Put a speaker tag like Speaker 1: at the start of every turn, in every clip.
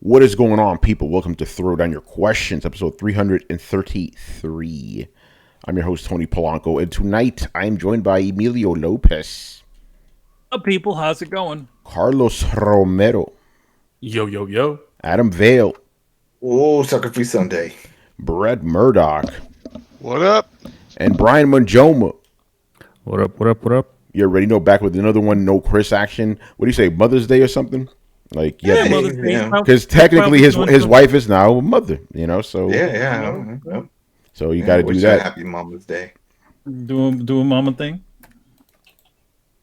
Speaker 1: What is going on, people? Welcome to Throw Down Your Questions, episode 333. I'm your host, Tony Polanco, and tonight I am joined by Emilio Lopez.
Speaker 2: Up, people? How's it going?
Speaker 1: Carlos Romero.
Speaker 2: Yo, yo, yo.
Speaker 1: Adam Vale.
Speaker 3: Oh, Sucker Free Sunday.
Speaker 1: Brett Murdoch.
Speaker 4: What up?
Speaker 1: And Brian Manjoma.
Speaker 2: What up, what up, what up?
Speaker 1: You already know, back with another one, no Chris action. What do you say, Mother's Day or something? Like, yeah,
Speaker 2: Mother's Day.
Speaker 1: because technically his wife is now a mother, you know. So
Speaker 3: Yeah.
Speaker 1: So you got to do that.
Speaker 3: Happy Mama's Day.
Speaker 2: Do a mama thing.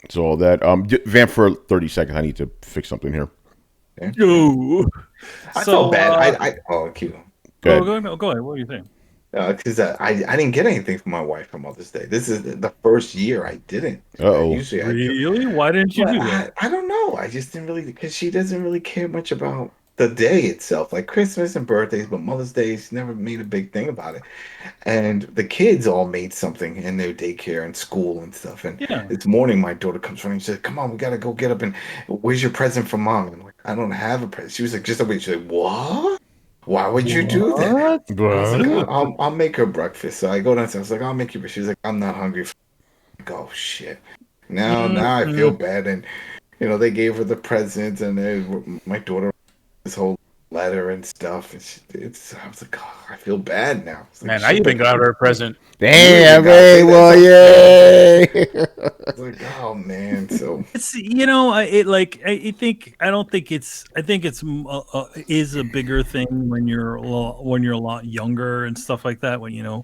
Speaker 1: So all that. Vamp for 30 seconds. I need to fix something here.
Speaker 3: Okay.
Speaker 2: Yo.
Speaker 3: I felt bad. Cute.
Speaker 1: Go ahead.
Speaker 2: Go ahead. What do you think?
Speaker 3: Because I didn't get anything from my wife for Mother's Day. This is the first year I didn't.
Speaker 1: Uh-oh.
Speaker 3: Usually
Speaker 2: Really? Why didn't you do that?
Speaker 3: I don't know. I just didn't really, because she doesn't really care much about the day itself, like Christmas and birthdays, but Mother's Day, she never made a big thing about it. And the kids all made something in their daycare and school and stuff. And this morning, my daughter comes running and she said, "Come on, we got to go get up and where's your present for Mom?" And I'm like, "I don't have a present." She was like, "Just a wait." She's like, "What? Why would you do that?" I was like, I'll make her breakfast. So I go downstairs. I was like, "I'll make you breakfast." She was like, "I'm not hungry." Like, oh shit! Now I feel bad. And they gave her the present, and my daughter this whole letter and stuff. I was like, oh, I feel bad now. Like,
Speaker 2: man, I even got her a present.
Speaker 1: Damn, hey, well, yay!
Speaker 3: It's like, oh man, so
Speaker 2: It's I don't think it's is a bigger thing when you're a lot younger and stuff like that. When I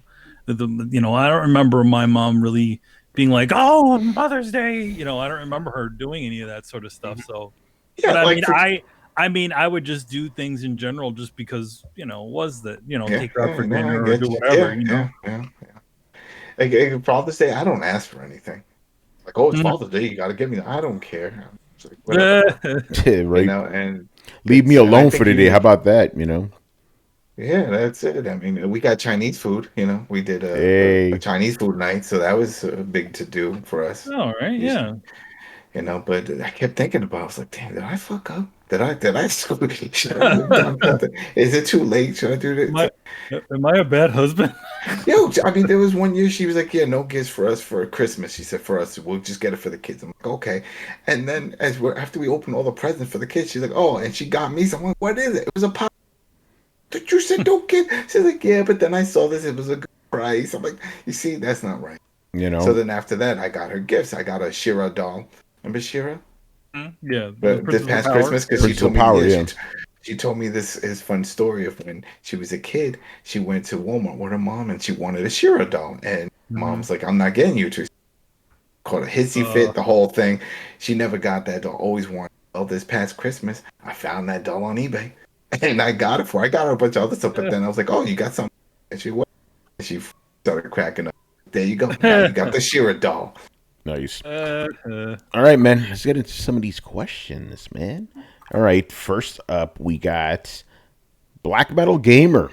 Speaker 2: don't remember my mom really being like, "Oh, Mother's Day." I don't remember her doing any of that sort of stuff. So
Speaker 3: yeah,
Speaker 2: but I mean, I would just do things in general just because, was that, take her out for dinner or do whatever,
Speaker 3: Yeah. Like, Father's Day, I don't ask for anything. Like, oh, it's Father's Day, you got to give me that. I don't care. Like,
Speaker 1: Yeah, right.
Speaker 3: And
Speaker 1: leave me alone for the day. How about that,
Speaker 3: Yeah, that's it. I mean, we got Chinese food, we did a Chinese food night, so that was big to do for us.
Speaker 2: All right, yeah.
Speaker 3: But I kept thinking about it. I was like, damn, did I fuck up? Did I Is it too late? Should I do this?
Speaker 2: Am I a bad husband?
Speaker 3: Yo, I mean, there was one year she was like, yeah, no gifts for us for Christmas. She said, for us, we'll just get it for the kids. I'm like, okay. And then after we opened all the presents for the kids, she's like, oh, and she got me something. What is it? It was a pop. But you said don't get. She's like, yeah, but then I saw this. It was a good price. I'm like, you see, that's not right. So then after that, I got her gifts. I got a Shira doll. Remember Shira?
Speaker 2: Yeah.
Speaker 3: But this past Christmas, because she told me she told me this is fun story of when she was a kid. She went to Walmart with her mom and she wanted a Shira doll, and mom's like, "I'm not getting you to." Called a hissy fit, the whole thing. She never got that doll. Always wanted. Oh, this past Christmas, I found that doll on eBay, and I got it for. I got her a bunch of other stuff, but then I was like, "Oh, you got something?" And she started cracking up. There you go. Now you got the Shira doll.
Speaker 1: Nice. All right, man. Let's get into some of these questions, man. All right. First up, we got Black Metal Gamer.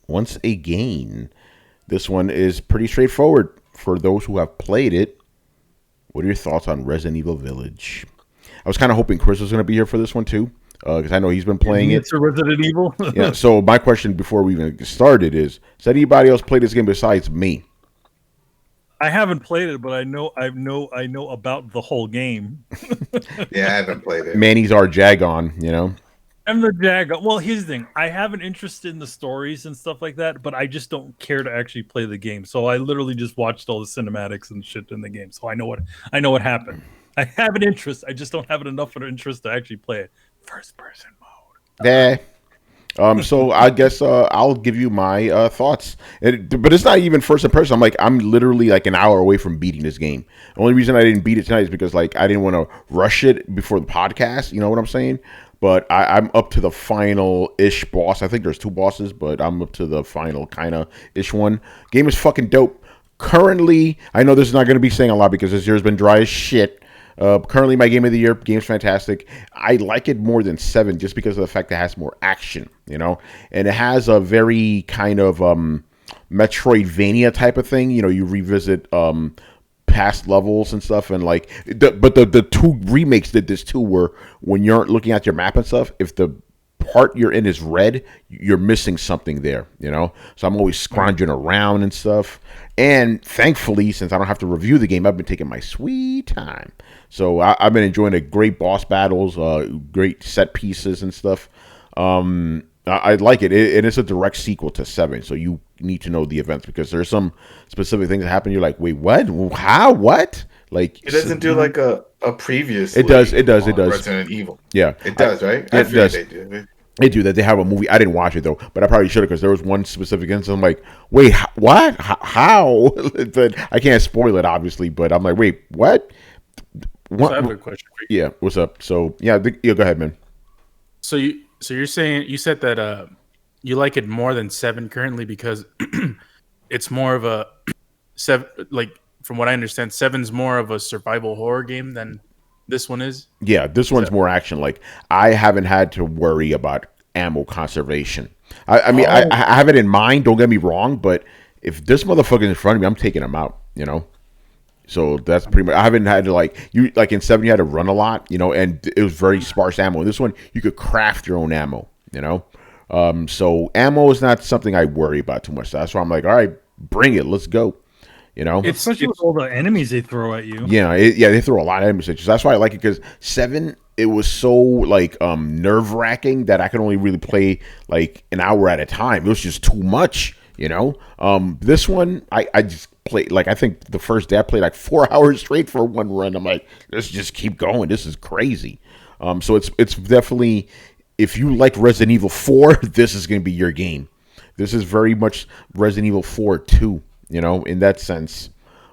Speaker 1: Once again, this one is pretty straightforward for those who have played it. What are your thoughts on Resident Evil Village? I was kind of hoping Chris was going to be here for this one too, because I know he's been playing it.
Speaker 2: It's a Resident Evil.
Speaker 1: Yeah. So my question before we even started is: has anybody else played this game besides me?
Speaker 2: I haven't played it, but I know about the whole game.
Speaker 3: Yeah, I haven't played it.
Speaker 1: Manny's our Jagon,
Speaker 2: I'm the Jagon. Well, here's the thing. I have an interest in the stories and stuff like that, but I just don't care to actually play the game. So I literally just watched all the cinematics and shit in the game. So I know what happened. I have an interest. I just don't have enough of an interest to actually play it. First person mode.
Speaker 1: Yeah. So I guess I'll give you my thoughts, but it's not even first person. I'm literally like an hour away from beating this game. The only reason I didn't beat it tonight is because I didn't want to rush it before the podcast. You know what I'm saying? But I'm up to the final-ish boss. I think there's 2 bosses, but I'm up to the final kind-of-ish one. Game is fucking dope. Currently, I know this is not going to be saying a lot because this year's been dry as shit. Currently, my game of the year. Game's fantastic. I like it more than 7 just because of the fact that it has more action, and it has a very kind of Metroidvania type of thing. You revisit past levels and stuff, and but the 2 remakes did this too, where when you're looking at your map and stuff, if the part you're in is red, you're missing something there, you know? So I'm always scrounging around and stuff. And thankfully, since I don't have to review the game, I've been taking my sweet time. So I've been enjoying the great boss battles, great set pieces and stuff. I like it. And it's a direct sequel to 7, so you need to know the events because there's some specific things that happen. You're like, wait, what? How? What? Like
Speaker 3: it doesn't do like a previous.
Speaker 1: It does.
Speaker 3: Resident Evil.
Speaker 1: Yeah,
Speaker 3: it does, right?
Speaker 1: It does.
Speaker 3: They do.
Speaker 1: They do that. They have a movie. I didn't watch it though, but I probably should have because there was one specific instance. I'm like, wait, what? How? But I can't spoil it, obviously. But I'm like, wait, what?
Speaker 4: So I have a question for you.
Speaker 1: Yeah, what's up? So yeah, go ahead, man.
Speaker 4: So you're saying you said that you like it more than 7 currently because it's more of a 7. Like from what I understand, 7's more of a survival horror game than this one is.
Speaker 1: Yeah, this one's more action. Like I haven't had to worry about ammo conservation. I mean, I have it in mind. Don't get me wrong, but if this motherfucker in front of me, I'm taking him out. You know. So that's pretty much. I haven't had to like in 7 you had to run a lot, you know, and it was very sparse ammo. In this one you could craft your own ammo, you know. So ammo is not something I worry about too much. That's why I'm like, all right, bring it, let's go. You know,
Speaker 2: especially with all the enemies they throw at you.
Speaker 1: Yeah, they throw a lot of enemies at you. So that's why I like it because 7 it was so like nerve wracking that I could only really play like an hour at a time. It was just too much, you know. This one I just played like I think the first day I played like 4 hours straight for one run. I'm like, let's just keep going. This is crazy. So it's definitely, if you like Resident Evil 4, this is going to be your game. This is very much Resident Evil 4 2, you know, in that sense.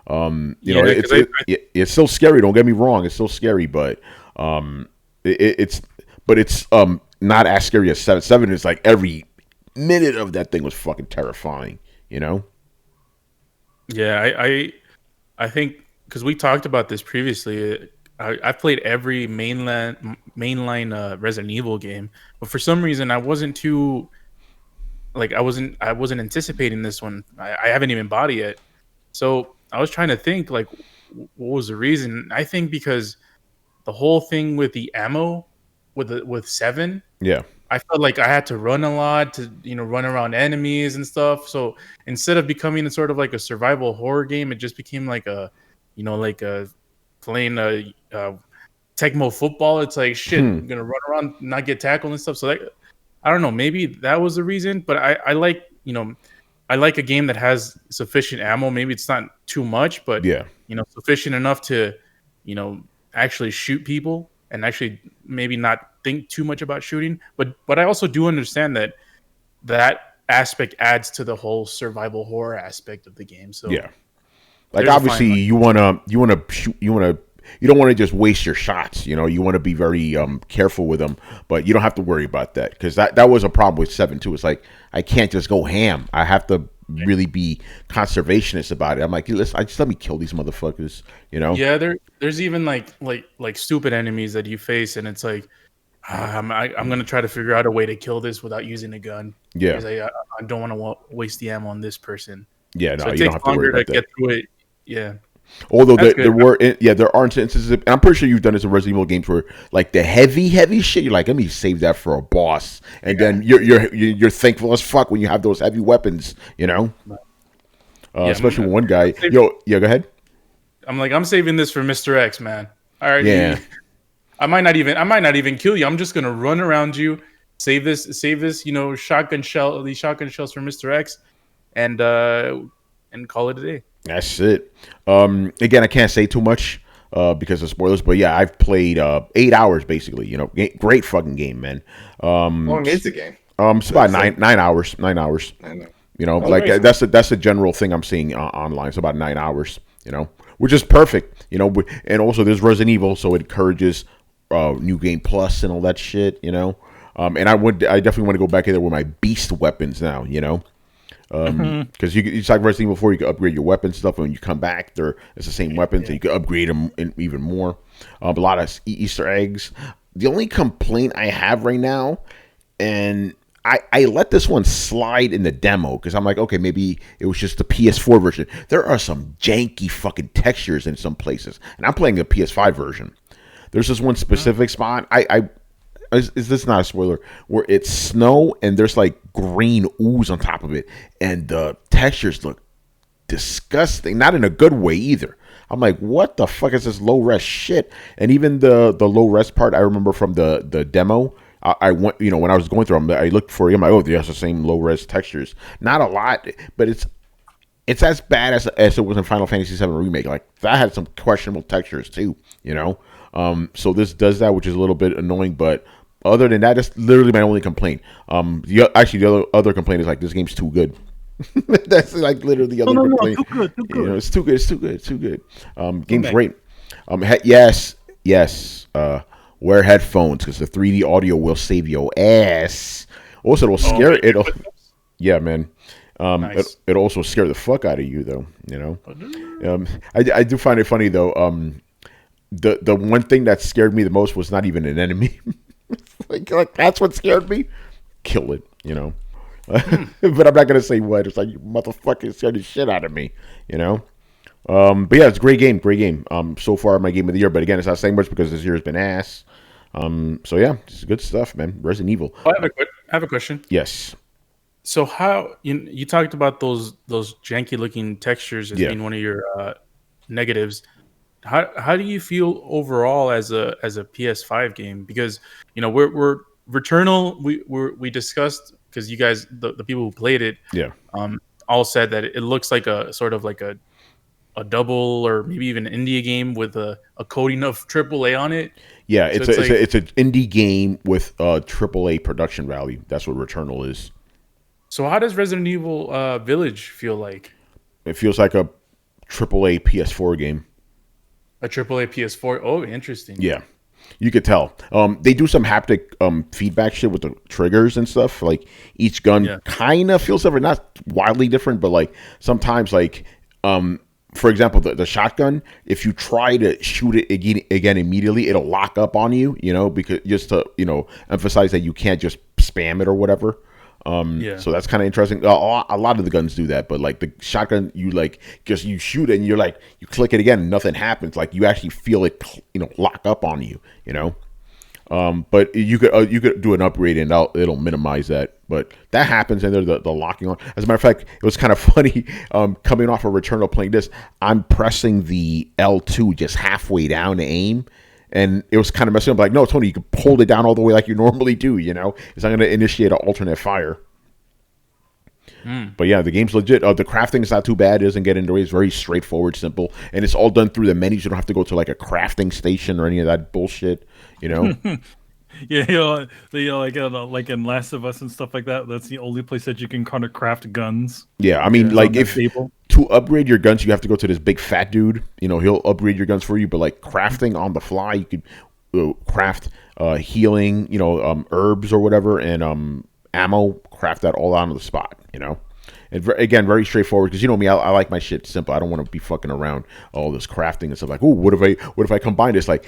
Speaker 1: You know, it's still scary. Don't get me wrong, it's still scary, but it's not as scary as 7. 7 is like every minute of that thing was fucking terrifying, you know.
Speaker 4: Yeah, I think because we talked about this previously. I've played every mainline Resident Evil game, but for some reason I wasn't too like I wasn't anticipating this one. I haven't even bought it yet, so I was trying to think like what was the reason. I think because the whole thing with the ammo with 7,
Speaker 1: yeah,
Speaker 4: I felt like I had to run a lot to, you know, run around enemies and stuff. So instead of becoming sort of like a survival horror game, it just became like a, you know, like a playing a Tecmo football. It's like shit, I'm gonna run around, not get tackled and stuff. So like, I don't know, maybe that was the reason. But I like, you know, I like a game that has sufficient ammo. Maybe it's not too much, but
Speaker 1: yeah,
Speaker 4: you know, sufficient enough to, you know, actually shoot people and actually maybe not think too much about shooting. But I also do understand that aspect adds to the whole survival horror aspect of the game. So
Speaker 1: yeah, like obviously you don't want to just waste your shots. You know, you want to be very careful with them, but you don't have to worry about that because that was a problem with 7 too. It's like I can't just go ham. I have to really be conservationist about it. I'm like, just let me kill these motherfuckers. You know?
Speaker 4: Yeah, there's even like stupid enemies that you face, and it's like I'm gonna try to figure out a way to kill this without using a gun.
Speaker 1: Yeah,
Speaker 4: because I don't want to waste the ammo on this person.
Speaker 1: Yeah, no,
Speaker 4: so it
Speaker 1: you
Speaker 4: takes
Speaker 1: don't have to worry
Speaker 4: longer
Speaker 1: about
Speaker 4: to
Speaker 1: that.
Speaker 4: get through it. Yeah.
Speaker 1: Although there are instances, and I'm pretty sure you've done this in Resident Evil games where like the heavy shit, you're like, let me save that for a boss, and then you're thankful as fuck when you have those heavy weapons, you know. Especially when one guy, go ahead.
Speaker 4: I'm saving this for Mr. X, man. All right,
Speaker 1: yeah.
Speaker 4: I might not even kill you. I'm just gonna run around you, save this, you know, these shotgun shells for Mr. X, and call it a day.
Speaker 1: That's it. Again, I can't say too much because of spoilers, but yeah, I've played 8 hours basically. You know, great fucking game, man.
Speaker 3: How long is the game?
Speaker 1: It's about 9 hours. 9 hours.
Speaker 3: I know.
Speaker 1: You know, that's a general thing I'm seeing online. It's about 9 hours. You know, which is perfect. You know, and also there's Resident Evil, so it encourages New Game Plus and all that shit. You know, and I definitely want to go back in there with my beast weapons now. You know. Because it's like Resident Evil 4, you can upgrade your weapon stuff, and when you come back, it's the same weapons, and you can upgrade them even more. A lot of Easter eggs. The only complaint I have right now, and I let this one slide in the demo because I'm like, okay, maybe it was just the PS4 version. There are some janky fucking textures in some places, and I'm playing the PS5 version. There's this one specific spot. is this not a spoiler? Where it's snow and there's like green ooze on top of it, and the textures look disgusting. Not in a good way either. I'm like, what the fuck is this low res shit? And even the low res part, I remember from the demo. I went, when I was going through them, I looked for him. Oh, there's the same low res textures. Not a lot, but it's as bad as it was in Final Fantasy VII Remake. Like that had some questionable textures too. So this does that, which is a little bit annoying. But other than that, that's literally my only complaint. The other complaint is like this game's too good. That's like literally the other complaint.
Speaker 2: Too good.
Speaker 1: It's too good. Game's great. Yes. Wear headphones because the 3D audio will save your ass. Also, it'll scare it'll. Yeah, man.
Speaker 4: Nice.
Speaker 1: It'll also scare the fuck out of you, though. I do find it funny though. The one thing that scared me the most was not even an enemy. like that's what scared me. Kill it, But I'm not gonna say what. It's like you motherfucking scared the shit out of me, But yeah, it's a great game. So far my game of the year. But again, it's not saying much because this year has been ass. So yeah, it's good stuff, man. Resident Evil.
Speaker 4: I have a question.
Speaker 1: Yes.
Speaker 4: So how you talked about those janky looking textures as being one of your negatives. How do you feel overall as a PS5 game? Because we're Returnal. We discussed, because you guys the people who played it all said that it looks like a sort of like a double or maybe even an indie game with a coating of AAA on it.
Speaker 1: Yeah,
Speaker 4: So
Speaker 1: it's an indie game with AAA production value. That's what Returnal is.
Speaker 4: So how does Resident Evil Village feel like?
Speaker 1: It feels like a AAA PS4 game.
Speaker 4: A AAA PS4. Oh, interesting.
Speaker 1: Yeah, you could tell. They do some haptic feedback shit with the triggers and stuff. Like each gun kind of feels different, not wildly different, but like sometimes, like for example, the shotgun. If you try to shoot it again immediately, it'll lock up on you. Because just to emphasize that you can't just spam it or whatever. So that's kind of interesting. A lot of the guns do that, but like the shotgun, you shoot it and you're like, you click it again and nothing happens. Like you actually feel it, lock up on you, but you could do an upgrade and it'll minimize that, but that happens and there's the locking on. As a matter of fact, it was kind of funny, coming off of Returnal playing this, I'm pressing the L2 just halfway down to aim. And it was kind of messing up. Like, no, Tony, you can hold it down all the way like you normally do, It's not going to initiate an alternate fire. But yeah, the game's legit. The crafting is not too bad. It doesn't get into it. It's very straightforward, simple. And it's all done through the menus. You don't have to go to like a crafting station or any of that bullshit,
Speaker 2: Yeah, like in Last of Us and stuff like that. That's the only place that you can kind of craft guns.
Speaker 1: Yeah, I mean, like if to upgrade your guns, you have to go to this big fat dude. He'll upgrade your guns for you. But like crafting on the fly, you could craft healing, herbs or whatever, and ammo. Craft that all on the spot, And again, very straightforward because me, I like my shit simple. I don't want to be fucking around all this crafting and stuff. Like, oh, what if I combine this? Like,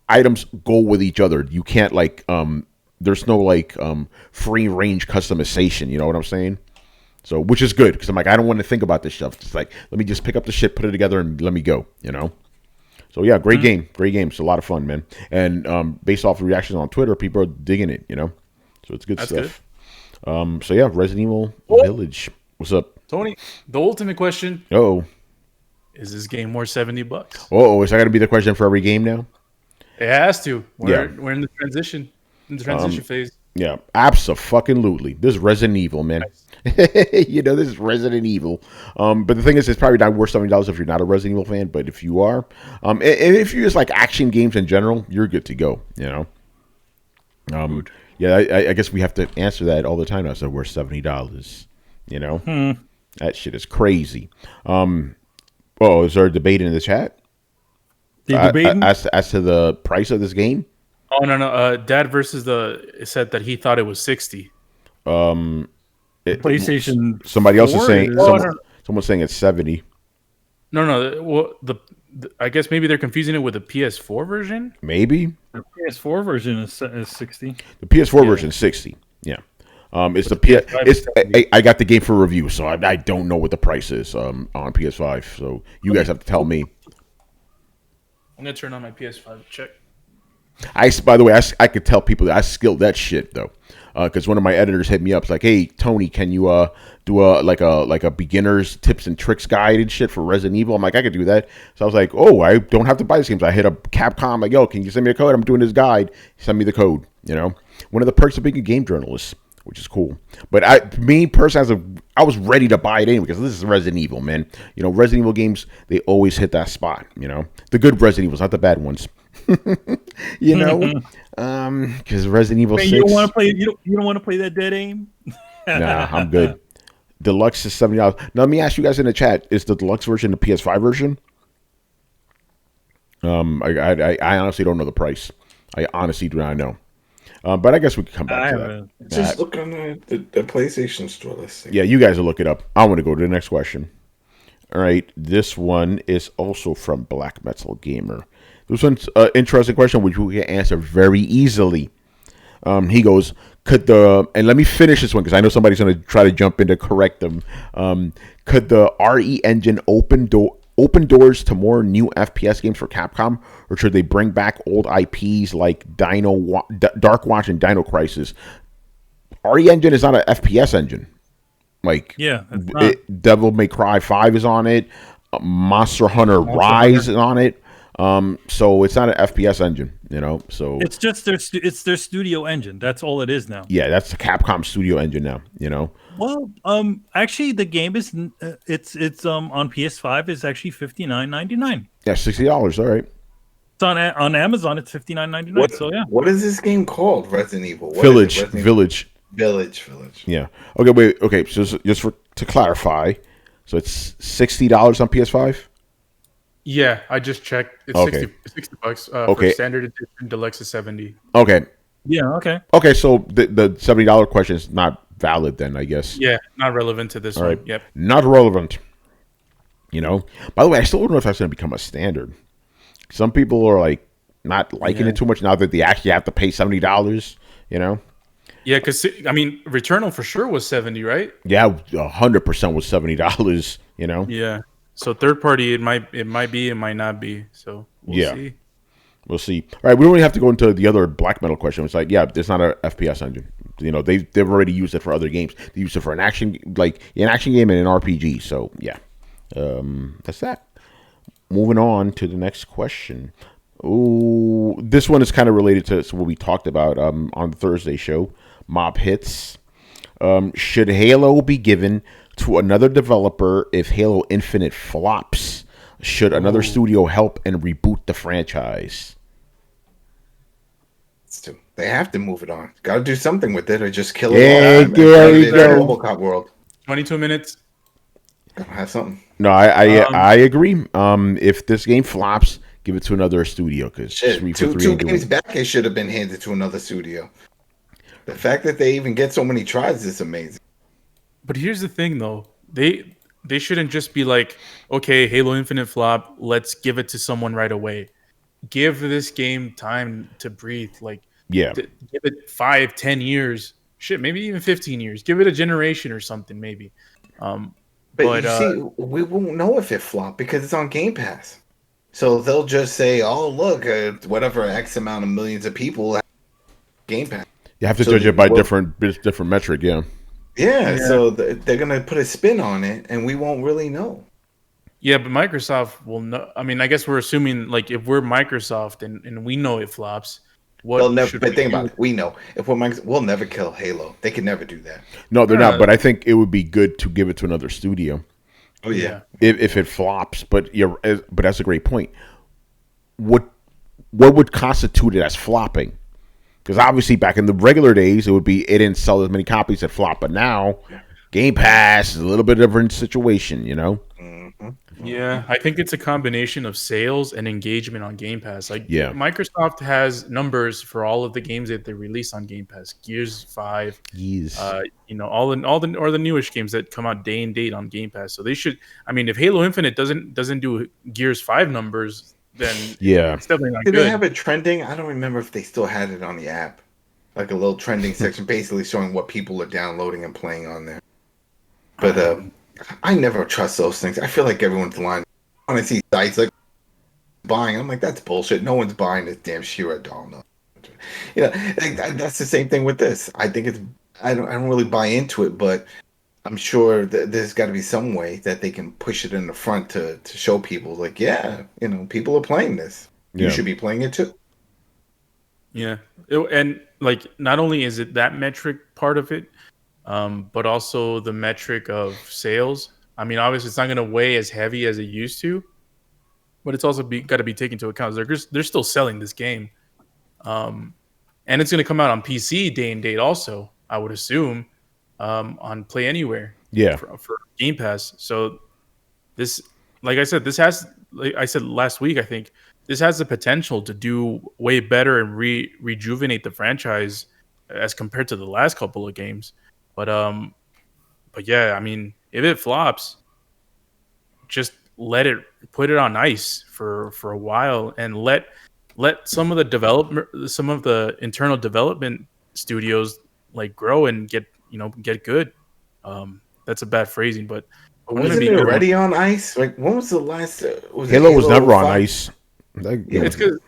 Speaker 1: items go with each other. You can't like there's no like free range customization, you know what I'm saying? So which is good because I'm like, I don't want to think about this stuff. It's like, let me just pick up the shit, put it together, and let me go, So yeah, great game. It's a lot of fun, man. And based off of reactions on Twitter, people are digging it, So it's good stuff. Good. So yeah, Resident Evil Village. What's up,
Speaker 4: Tony? The ultimate question.
Speaker 1: Oh,
Speaker 4: is this game worth $70?
Speaker 1: Oh, is that going to be the question for every game now?
Speaker 4: It has to. We're in the transition phase.
Speaker 1: Yeah, absolutely. This is Resident Evil, man. Nice. This is Resident Evil. But the thing is, it's probably not worth $70 if you're not a Resident Evil fan. But if you are, and if you just like action games in general, you're good to go. Yeah, I guess we have to answer that all the time now. So we're $70. That shit is crazy. Is there a debate in the chat? As to the price of this game?
Speaker 4: Oh no. Dad versus said that he thought it was 60.
Speaker 2: PlayStation.
Speaker 1: Somebody else is saying. Someone's saying it's 70.
Speaker 4: No. Well, I guess maybe they're confusing it with the PS4 version.
Speaker 1: Maybe
Speaker 2: the PS4 version is 60.
Speaker 1: The PS4 version is 60. Yeah. It's the PS. I got the game for review, so I don't know what the price is on PS5. So you guys have to tell me.
Speaker 4: I'm gonna turn on my PS5 to check.
Speaker 1: By the way, I could tell people that I skilled that shit though, because one of my editors hit me up. It's like, hey Tony, can you do a beginner's tips and tricks guide and shit for Resident Evil? I'm like, I could do that. So I was like, oh, I don't have to buy this game. So I hit up Capcom, like, yo, can you send me a code? I'm doing this guide. Send me the code. You know, one of the perks of being a game journalist, which is cool. But me personally, I was ready to buy it anyway because this is Resident Evil, man. You know, Resident Evil games, they always hit that spot. You know, the good Resident Evils, not the bad ones. You know, because Resident Evil 6.
Speaker 2: You don't want to play. You don't want to play that dead aim.
Speaker 1: Nah, I'm good. Deluxe is $70. Now let me ask you guys in the chat: is the deluxe version the PS5 version? I honestly don't know the price. I honestly do not know. But I guess we could come back to that.
Speaker 3: Just look on the PlayStation Store listing.
Speaker 1: Yeah, you guys will look it up. I want to go to the next question. All right, this one is also from Black Metal Gamer. This one's an interesting question, which we can answer very easily. He goes, and let me finish this one because I know somebody's going to try to jump in to correct them. Could the RE engine open doors to more new FPS games for Capcom, or should they bring back old IPs like Dark Watch and Dino Crisis? RE engine is not an FPS engine. Like,
Speaker 2: yeah,
Speaker 1: Devil May Cry 5 is on it. Monster Hunter Rise is on it. So it's not an FPS engine, you know. So
Speaker 2: it's just their studio engine. That's all it is now.
Speaker 1: Yeah, that's the Capcom studio engine now, you know.
Speaker 2: Well, actually, the game is it's on PS5 is actually $59.99.
Speaker 1: Yeah, $60. All right.
Speaker 2: It's on Amazon. It's $59.99. So yeah.
Speaker 3: What is this game called? Resident Evil.
Speaker 1: Village.
Speaker 3: Village.
Speaker 1: Yeah. Okay. Wait. Okay. So just to clarify, so it's $60 on PS5.
Speaker 4: Yeah, I just checked. It's
Speaker 1: okay.
Speaker 4: $60 for standard edition. Deluxe is $70.
Speaker 1: Okay.
Speaker 2: Yeah. Okay.
Speaker 1: Okay. So the $70 question is not valid then, I guess.
Speaker 4: Yeah, not relevant to this one. Right. Yep.
Speaker 1: Not relevant. You know. By the way, I still don't know if that's going to become a standard. Some people are like not liking it too much now that they actually have to pay $70. You know.
Speaker 4: Yeah, because I mean, Returnal for sure was $70, right?
Speaker 1: Yeah, 100% was $70. You know.
Speaker 4: Yeah. So third party, it might be, it might not be. So we'll see.
Speaker 1: We'll see. All right, we don't really have to go into the other Black Metal question. It's like, yeah, it's not an FPS engine. You know, they've already used it for other games. They used it for an action game and an RPG. So yeah, that's that. Moving on to the next question. Ooh, this one is kind of related to what we talked about on the Thursday show. Mob hits. Should Halo be given to another developer if Halo Infinite flops? Should another studio help and reboot the franchise?
Speaker 3: They have to move it on. Got to do something with it, or just kill it.
Speaker 1: There you go.
Speaker 3: RoboCop world.
Speaker 4: 22 minutes.
Speaker 3: Gotta have something.
Speaker 1: No, I agree. If this game flops, give it to another studio because
Speaker 3: two games back, it should have been handed to another studio. The fact that they even get so many tries is amazing.
Speaker 4: But here's the thing, though. They shouldn't just be like, okay, Halo Infinite flop, let's give it to someone right away. Give this game time to breathe. Like, give it 5-10 years. Shit, maybe even 15 years. Give it a generation or something, maybe.
Speaker 3: But you see, we won't know if it flopped because it's on Game Pass. So they'll just say, oh, look, whatever X amount of millions of people have Game Pass.
Speaker 1: You have to judge it by different metric, yeah.
Speaker 3: Yeah, so they're going to put a spin on it, and we won't really know.
Speaker 4: Yeah, but Microsoft will know. I mean, I guess we're assuming, like, if we're Microsoft and we know it flops,
Speaker 3: but think about it. We know. If we're Microsoft, we'll never kill Halo. They can never do that.
Speaker 1: No, they're not, but I think it would be good to give it to another studio.
Speaker 3: Oh, yeah.
Speaker 1: If it flops, but that's a great point. What would constitute it as flopping? Because obviously back in the regular days, it didn't sell as many copies at flop. But now, Game Pass is a little bit different situation, you know?
Speaker 3: Mm-hmm.
Speaker 4: Yeah, I think it's a combination of sales and engagement on Game Pass. Like, Microsoft has numbers for all of the games that they release on Game Pass. Gears 5, all the newish games that come out day and date on Game Pass. So they should. I mean, if Halo Infinite doesn't do Gears 5 numbers, then it's definitely not good.
Speaker 3: Did they have it trending? I don't remember if they still had it on the app, like a little trending section, basically showing what people are downloading and playing on there. But I never trust those things. I feel like everyone's lying. When I see sites like buying. I'm like, that's bullshit. No one's buying this damn She-Ra doll. No. You know, that's the same thing with this. I think it's. I don't really buy into it, but I'm sure that there's got to be some way that they can push it in the front to show people, like, yeah, you know, people are playing this. You should be playing it too.
Speaker 4: Yeah, and like not only is it that metric part of it, but also the metric of sales. I mean, obviously, it's not going to weigh as heavy as it used to, but it's also got to be taken into account. They're still selling this game, and it's going to come out on PC day and date. Also, I would assume on Play Anywhere.
Speaker 1: Yeah,
Speaker 4: for Game Pass. So this, like I said, this has, like I said last week, I think this has the potential to do way better and rejuvenate the franchise as compared to the last couple of games. But yeah, I mean, if it flops, just put it on ice for a while and let some of the internal development studios like grow and get good. That's a bad phrasing, but
Speaker 3: wasn't it already on ice? Like, when was the last?
Speaker 1: Halo was never on ice.
Speaker 4: It's because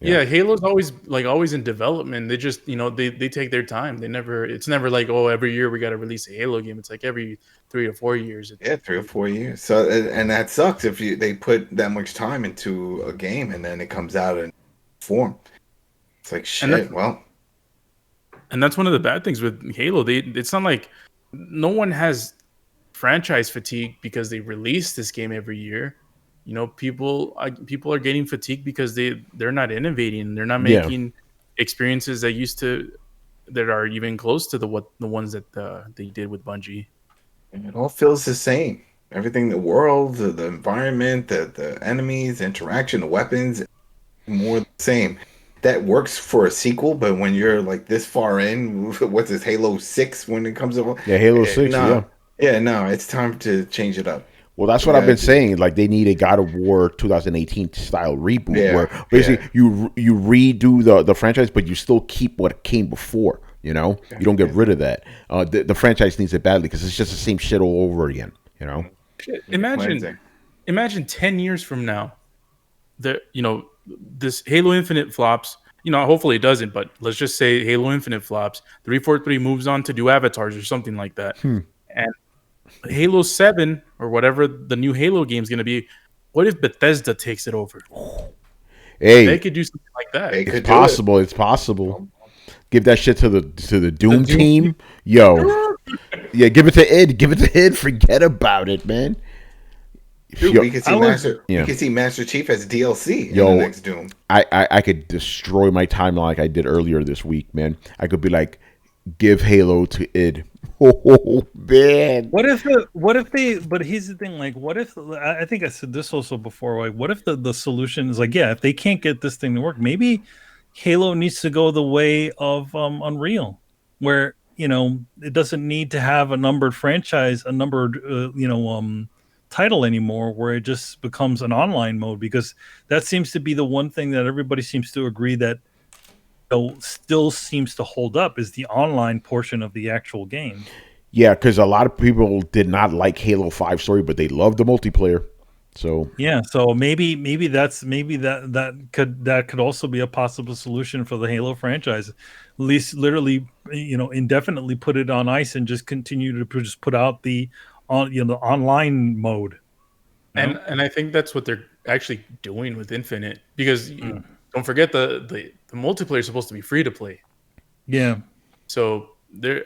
Speaker 4: Halo's always in development. They just they take their time. It's never like, oh, every year we got to release a Halo game. It's like every 3 or 4 years.
Speaker 3: 3 or 4 years. So and that sucks if they put that much time into a game and then it comes out in form. It's like shit.
Speaker 4: And that's one of the bad things with Halo. It's not like no one has franchise fatigue because they release this game every year. You know, people are getting fatigued because they're not innovating. They're not making experiences that are even close to the ones that they did with Bungie.
Speaker 3: And it all feels the same. Everything, the world, the environment, the enemies, the interaction, the weapons, more the same. That works for a sequel, but when you're like this far in, what's this, Halo 6 when it comes up?
Speaker 1: Yeah, Halo 6,
Speaker 3: it's time to change it up.
Speaker 1: Well, that's what I've been saying. Like, they need a God of War 2018 style reboot where basically you redo the franchise, but you still keep what came before. You know, you don't get rid of that. The franchise needs it badly because it's just the same shit all over again. You know,
Speaker 4: imagine 10 years from now, this Halo Infinite flops. You know, hopefully it doesn't, but let's just say Halo Infinite flops. 343 moves on to do avatars or something like that, and Halo 7 or whatever the new Halo game is going to be. What if Bethesda takes it over?
Speaker 1: Hey,
Speaker 4: they could do something like that.
Speaker 1: It's possible. It's possible. Give that shit to the Doom team. Yo. Yeah, give it to Id. Give it to Id. Forget about it, man.
Speaker 3: Dude, we could see Master Chief as DLC in the next Doom.
Speaker 1: I could destroy my timeline like I did earlier this week, man. I could be like, give Halo to Id. Oh, man.
Speaker 2: But here's the thing, like, what if, I think I said this also before, like, what if the solution is like, if they can't get this thing to work, maybe Halo needs to go the way of Unreal, where, it doesn't need to have a numbered franchise, a numbered, title anymore, where it just becomes an online mode, because that seems to be the one thing that everybody seems to agree that still seems to hold up is the online portion of the actual game.
Speaker 1: Yeah, because a lot of people did not like Halo 5 story, but they loved the multiplayer. So
Speaker 2: so maybe that could also be a possible solution for the Halo franchise. At least literally, indefinitely put it on ice and just continue to just put out the online mode.
Speaker 4: And I think that's what they're actually doing with Infinite, because don't forget the multiplayer is supposed to be free to play.
Speaker 2: Yeah.
Speaker 4: So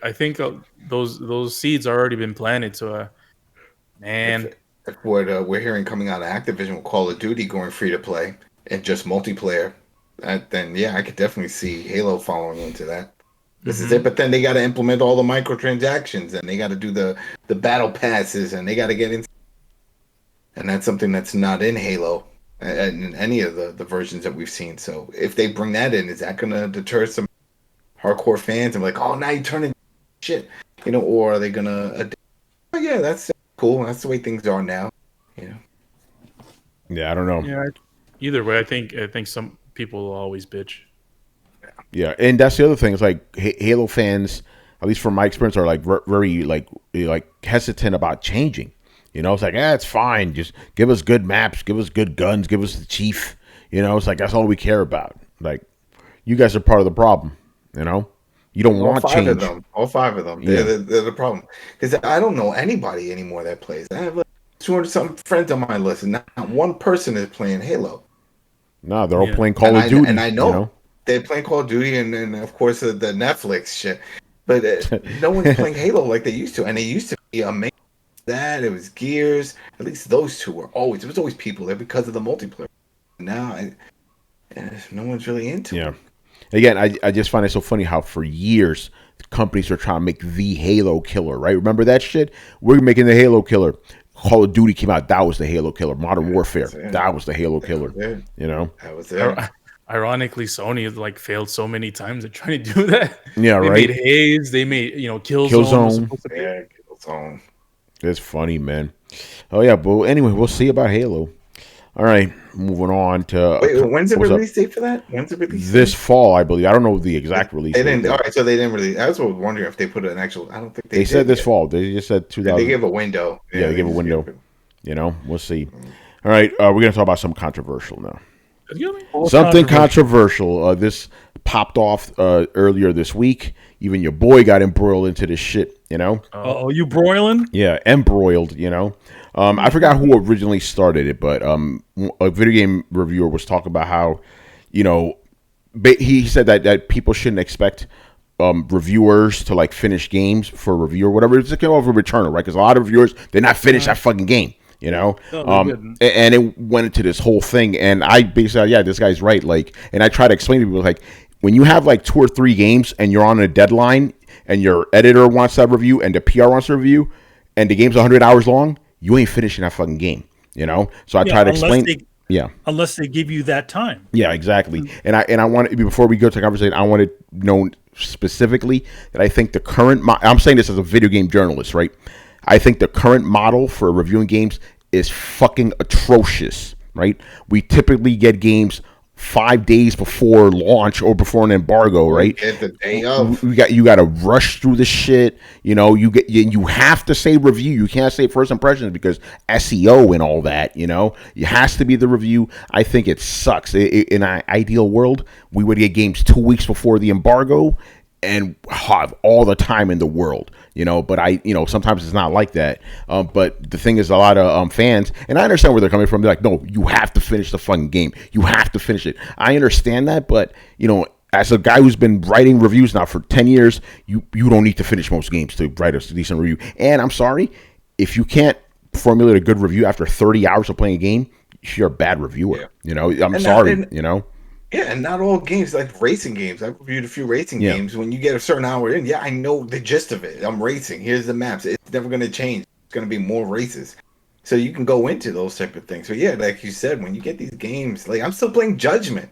Speaker 4: I think those seeds are already been planted. So, man,
Speaker 3: if what we're hearing coming out of Activision with Call of Duty going free to play and just multiplayer, then I could definitely see Halo following into that. This is it, but then they got to implement all the microtransactions, and they got to do the battle passes, and they got to get in. And that's something that's not in Halo and in any of the versions that we've seen. So if they bring that in, is that going to deter some hardcore fans and like, oh, now you turn into shit, or are they going to? Oh, yeah, that's cool. That's the way things are now.
Speaker 1: Yeah, I don't know.
Speaker 4: Yeah, either way, I think some people will always bitch.
Speaker 1: Yeah, and that's the other thing. It's like Halo fans, at least from my experience, are like very like hesitant about changing. It's like, it's fine. Just give us good maps, give us good guns, give us the Chief. You know, it's like that's all we care about. Like, you guys are part of the problem. You know, you don't want change.
Speaker 3: All five of them. They're the problem. Because I don't know anybody anymore that plays. I have like 200 something friends on my list, and not one person is playing Halo.
Speaker 1: No, they're all playing Call of Duty.
Speaker 3: And I know, they're playing Call of Duty, and of course the Netflix shit. But no one's playing Halo like they used to, and they used to be amazing. That it was Gears. At least those two were always. There was always people there because of the multiplayer. Now, no one's really into it.
Speaker 1: Again, I just find it so funny how for years companies are trying to make the Halo killer, right? Remember that shit? We're making the Halo killer. Call of Duty came out. That was the Halo killer. Modern Warfare. That was the Halo killer. You know?
Speaker 3: That was it.
Speaker 4: Ironically, Sony has like failed so many times at trying to do that.
Speaker 1: Yeah,
Speaker 4: they
Speaker 1: right.
Speaker 4: They made Haze. They made Killzone.
Speaker 3: Killzone.
Speaker 1: It's funny, man. Oh yeah, but anyway, we'll see about Halo. All right, moving on to.
Speaker 3: Wait, when's the release date for that? When's the release?
Speaker 1: This fall, I believe. I don't know the exact release.
Speaker 3: They didn't. All right, so they didn't really. I was wondering if they put an actual. I don't think
Speaker 1: they said this fall. They just said 2000.
Speaker 3: They gave a window.
Speaker 1: Yeah, they gave a window. You know, we'll see. All right, we're gonna talk about something controversial now. Something controversial. This popped off earlier this week. Even your boy got embroiled into this shit. You know.
Speaker 2: Oh, you broiling?
Speaker 1: Yeah, embroiled. You know. I forgot who originally started it, but a video game reviewer was talking about how, you know, he said that people shouldn't expect reviewers to like finish games for a review or whatever. It's like over Returnal, right? Because a lot of reviewers, they're not finished that fucking game, you know. And it went into this whole thing, and I basically, this guy's right. Like, and I try to explain to people like, when you have like 2 or 3 games and you're on a deadline, and your editor wants that review, and the PR wants a review, and the game's 100 hours long. You ain't finishing that fucking game, you know. So I try to explain.
Speaker 2: Unless they give you that time.
Speaker 1: Yeah, exactly. And I want, before we go to the conversation, I want to know specifically that I think the current. I'm saying this as a video game journalist, right? I think the current model for reviewing games is fucking atrocious, right? We typically get games 5 days before launch or before an embargo, right?
Speaker 3: Get the day of.
Speaker 1: You got to rush through the shit. You know, you have to say review. You can't say first impressions because SEO and all that. You know, it has to be the review. I think it sucks. In an ideal world, we would get games 2 weeks before the embargo and have all the time in the world, you know, but sometimes it's not like that. But the thing is, a lot of fans, and I understand where they're coming from. They're like, no, you have to finish the fucking game. You have to finish it. I understand that, but you know, as a guy who's been writing reviews now for 10 years, you don't need to finish most games to write a decent review. And I'm sorry, if you can't formulate a good review after 30 hours of playing a game, you're a bad reviewer. Yeah. You know, I'm sorry, you know.
Speaker 3: Yeah, and not all games, like racing games. I've reviewed a few racing games. When you get a certain hour in, I know the gist of it. I'm racing. Here's the maps. It's never going to change. It's going to be more races. So you can go into those type of things. So yeah, like you said, when you get these games, like I'm still playing Judgment,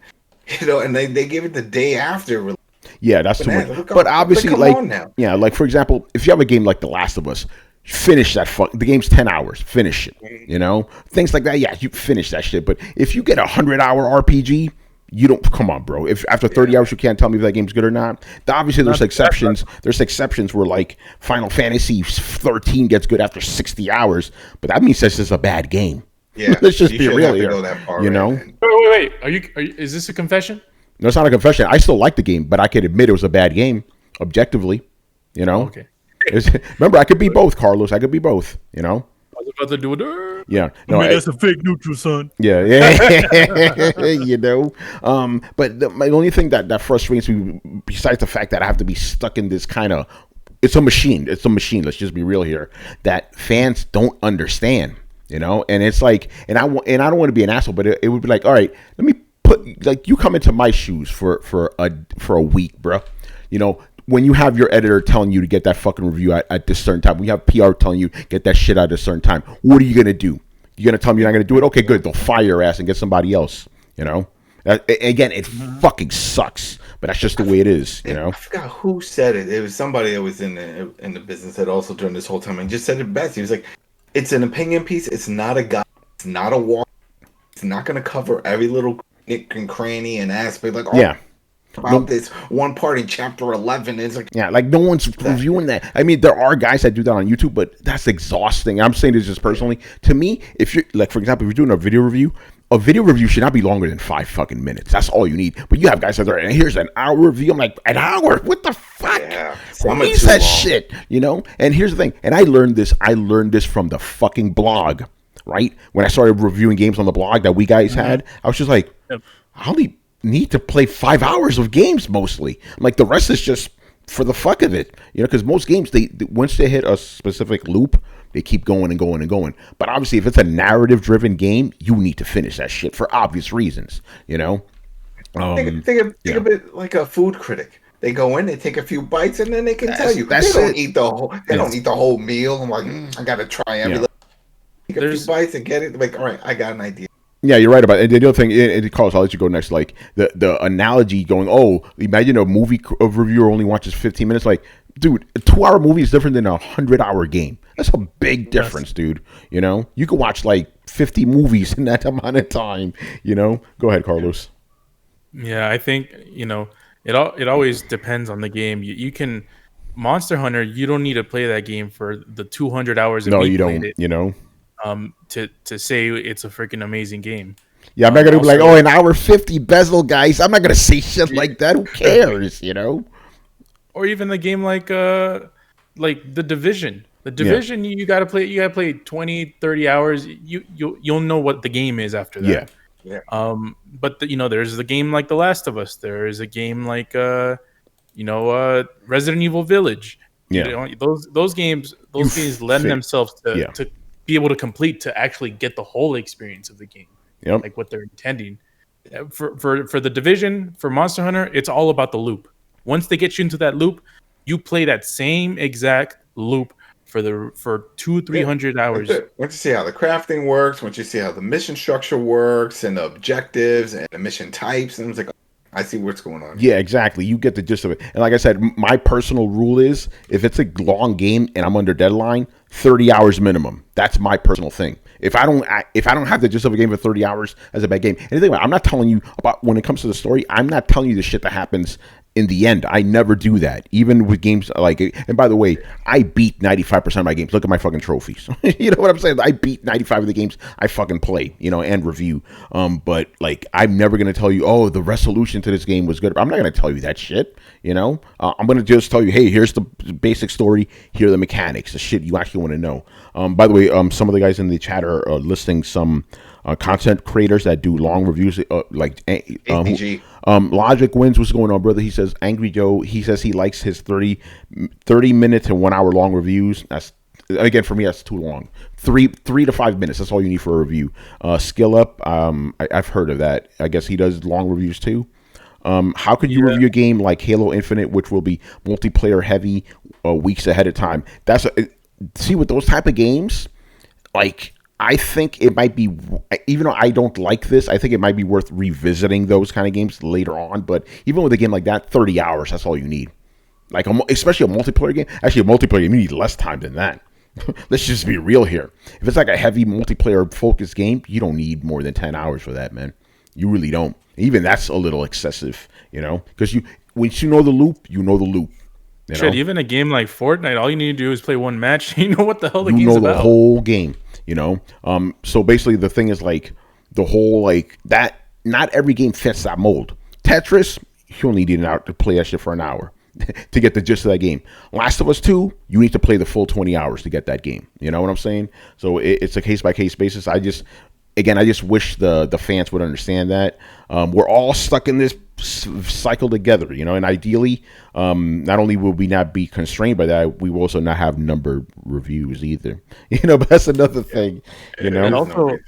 Speaker 3: you know, and they give it the day after.
Speaker 1: Yeah, that's too much. But obviously, like for example, if you have a game like The Last of Us, finish that the game's 10 hours, finish it, you know, things like that. Yeah, you finish that shit. But if you get a 100-hour RPG, you don't, come on, bro. If after 30 hours you can't tell me if that game's good or not. Obviously, there's exceptions. There's exceptions where like Final Fantasy 13 gets good after 60 hours, but that means this is a bad game.
Speaker 3: Yeah,
Speaker 1: let's just be real here. You know.
Speaker 4: Wait. Are you? Is this a confession?
Speaker 1: No, it's not a confession. I still like the game, but I could admit it was a bad game, objectively. You know.
Speaker 4: Okay.
Speaker 1: Remember, I could be both, Carlos. I could be both. You know.
Speaker 4: I was about to do it.
Speaker 1: Yeah,
Speaker 2: no, that's a fake neutral, son.
Speaker 1: Yeah. You know, but my only thing that frustrates me, besides the fact that I have to be stuck in this kind of, it's a machine. Let's just be real here. That fans don't understand, you know, and it's like, and I don't want to be an asshole, but it would be like, all right, let me put, like, you come into my shoes for a week, bro, you know. When you have your editor telling you to get that fucking review at this certain time, when you have PR telling you get that shit out at a certain time, what are you gonna do? You're gonna tell me you're not gonna do it? Okay, good. They'll fire your ass and get somebody else. You know. Again, it fucking sucks, but that's just the way it is. You know.
Speaker 3: I forgot who said it. It was somebody that was in the business that also during this whole time and just said it best. He was like, "It's an opinion piece. It's not a guide. It's not a walk. It's not gonna cover every little nick and cranny and aspect." Like, about this one part in chapter 11 is like,
Speaker 1: like no one's reviewing that. I mean, there are guys that do that on YouTube, but that's exhausting. I'm saying this just personally. To me, if you're like, for example, if you're doing a video review, a video review should not be longer than 5 fucking minutes. That's all you need. But you have guys out there, and here's an hour review. I'm like, an hour? What the fuck?
Speaker 3: Yeah,
Speaker 1: Who needs that shit? You know? And here's the thing. And I learned this from the fucking blog, right? When I started reviewing games on the blog that we guys had, I was just like, I only need to play 5 hours of games mostly. I'm like, the rest is just for the fuck of it. You know, because most games, they once they hit a specific loop, they keep going and going and going. But obviously, if it's a narrative-driven game, you need to finish that shit for obvious reasons, you know?
Speaker 3: Think of it like a food critic. They go in, they take a few bites, and then they can tell you. They don't eat the whole. They don't eat the whole meal. I'm like, I gotta try every little. Take a few bites and get it. Like, all right, I got an idea.
Speaker 1: Yeah, you're right about it. And the other thing, Carlos, I'll let you go next. Like the analogy going, imagine a movie reviewer only watches 15 minutes. Like, dude, a 2-hour movie is different than a 100-hour game. That's a big difference, dude. You know, you can watch like 50 movies in that amount of time. You know, go ahead, Carlos.
Speaker 4: Yeah, I think it always depends on the game. You can Monster Hunter. You don't need to play that game for the 200 hours.
Speaker 1: No, you don't. You know.
Speaker 4: To say it's a freaking amazing game.
Speaker 1: Yeah, I'm not gonna be like, an hour 50 bezel, guys. I'm not gonna say shit like that. Who cares, you know?
Speaker 4: Or even the game like the Division. The Division, you gotta play 20, 30 hours. You'll know what the game is after that.
Speaker 3: Yeah.
Speaker 4: But there's the game like The Last of Us. There is a game like Resident Evil Village.
Speaker 1: Yeah.
Speaker 4: Those games lend themselves to be able to complete, to actually get the whole experience of the game, like what they're intending. For the Division, for Monster Hunter, it's all about the loop. Once they get you into that loop, you play that same exact loop for 200-300 hours.
Speaker 3: Once you see how the crafting works, once you see how the mission structure works, and the objectives and the mission types, and it's like, I see what's going on.
Speaker 1: Yeah, exactly. You get the gist of it. And like I said, my personal rule is, if it's a long game and I'm under deadline, 30 hours minimum. That's my personal thing. If I don't have the gist of a game for 30 hours, that's a bad game. And anyway, I'm not telling you about, when it comes to the story, I'm not telling you the shit that happens in the end. I never do that, even with games like, and by the way, I beat 95% of my games. Look at my fucking trophies. You know what I'm saying? I beat 95 of the games I fucking play, and review. But like, I'm never going to tell you, the resolution to this game was good. I'm not going to tell you that shit. I'm going to just tell you, hey, here's the basic story. Here are the mechanics, the shit you actually want to know. By the way, some of the guys in the chat are listing some content creators that do long reviews, like
Speaker 3: APG.
Speaker 1: Logic Wins. What's going on, brother? He says, Angry Joe, he says he likes his 30 minute to 1 hour long reviews. That's, again, for me, that's too long. 3 to 5 minutes, that's all you need for a review. Skill Up, I've heard of that. I guess he does long reviews too. How could you review a game like Halo Infinite, which will be multiplayer heavy weeks ahead of time? See, with those type of games, like, I think it might be, even though I don't like this, I think it might be worth revisiting those kind of games later on. But even with a game like that, 30 hours, that's all you need. Like, especially a multiplayer game. Actually, a multiplayer game, you need less time than that. Let's just be real here. If it's like a heavy multiplayer focused game, you don't need more than 10 hours for that, man. You really don't. Even that's a little excessive, because once you know the loop, you know the loop.
Speaker 4: Shit, even a game like Fortnite, all you need to do is play one match. You know what the hell the game's about.
Speaker 1: You know the whole game, So basically the thing is, like, the whole, like, that, not every game fits that mold. Tetris, you only need an hour to play that shit for an hour to get the gist of that game. Last of Us 2, you need to play the full 20 hours to get that game. You know what I'm saying? So it's a case-by-case basis. I just wish the fans would understand that. We're all stuck in this cycle together, and ideally, not only will we not be constrained by that, we will also not have numbered reviews either. But that's another thing.
Speaker 4: And also,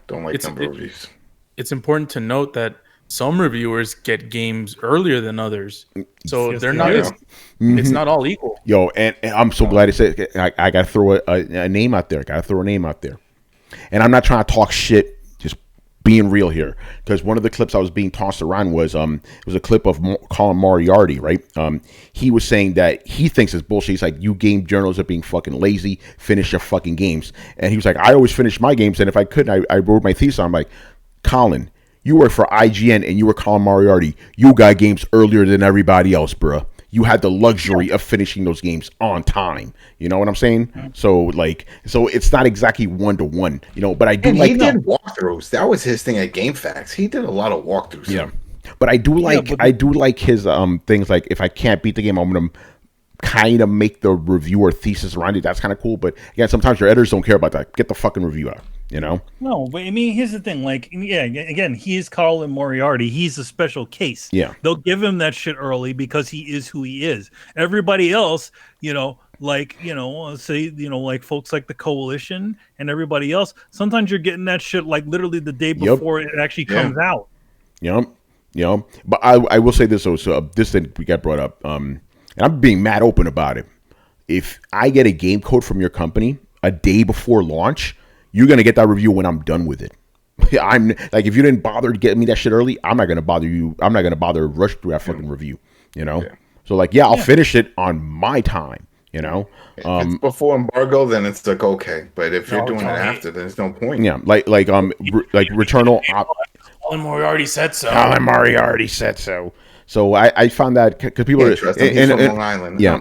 Speaker 3: don't like number reviews.
Speaker 4: It's important to note that some reviewers get games earlier than others, so they're not. It's not all equal.
Speaker 1: Yo, and I'm so glad it said. I got to throw a name out there. And I'm not trying to talk shit, just being real here. Because one of the clips I was being tossed around was it was a clip of Colin Moriarty, right? He was saying that he thinks it's bullshit. He's like, you game journalists are being fucking lazy. Finish your fucking games. And he was like, I always finish my games. And if I couldn't, I wrote my thesis on. I'm like, Colin, you work for IGN and you were Colin Moriarty. You got games earlier than everybody else, bruh. you had the luxury of finishing those games on time. You know what I'm saying? So it's not exactly 1-to-1, but I do
Speaker 3: And
Speaker 1: like
Speaker 3: he did walkthroughs. That was his thing at GameFAQs. He did a lot of walkthroughs.
Speaker 1: Yeah. But I do like his things like if I can't beat the game, I'm gonna kind of make the review or thesis around it. That's kind of cool. But again, sometimes your editors don't care about that. Get the fucking review out.
Speaker 2: No, but I mean, here's the thing. Like, yeah, again, he is Colin Moriarty. He's a special case.
Speaker 1: Yeah.
Speaker 2: They'll give him that shit early because he is who he is. Everybody else, like folks like the Coalition and everybody else, sometimes you're getting that shit like literally the day before it actually comes out.
Speaker 1: Yep. But I will say this though. So this thing we got brought up, and I'm being mad open about it. If I get a game code from your company a day before launch, you're gonna get that review when I'm done with it. I'm like, if you didn't bother to get me that shit early, I'm not gonna bother you. I'm not gonna bother to rush through that fucking review. So like, I'll finish it on my time.
Speaker 3: If it's before embargo, then it's like okay. But if you're doing it after, then there's no point.
Speaker 1: Yeah, like Returnal.
Speaker 4: Colin Moriarty said so.
Speaker 1: Colin Moriarty said so. So I found that because people are
Speaker 3: from Long Island.
Speaker 1: Yeah.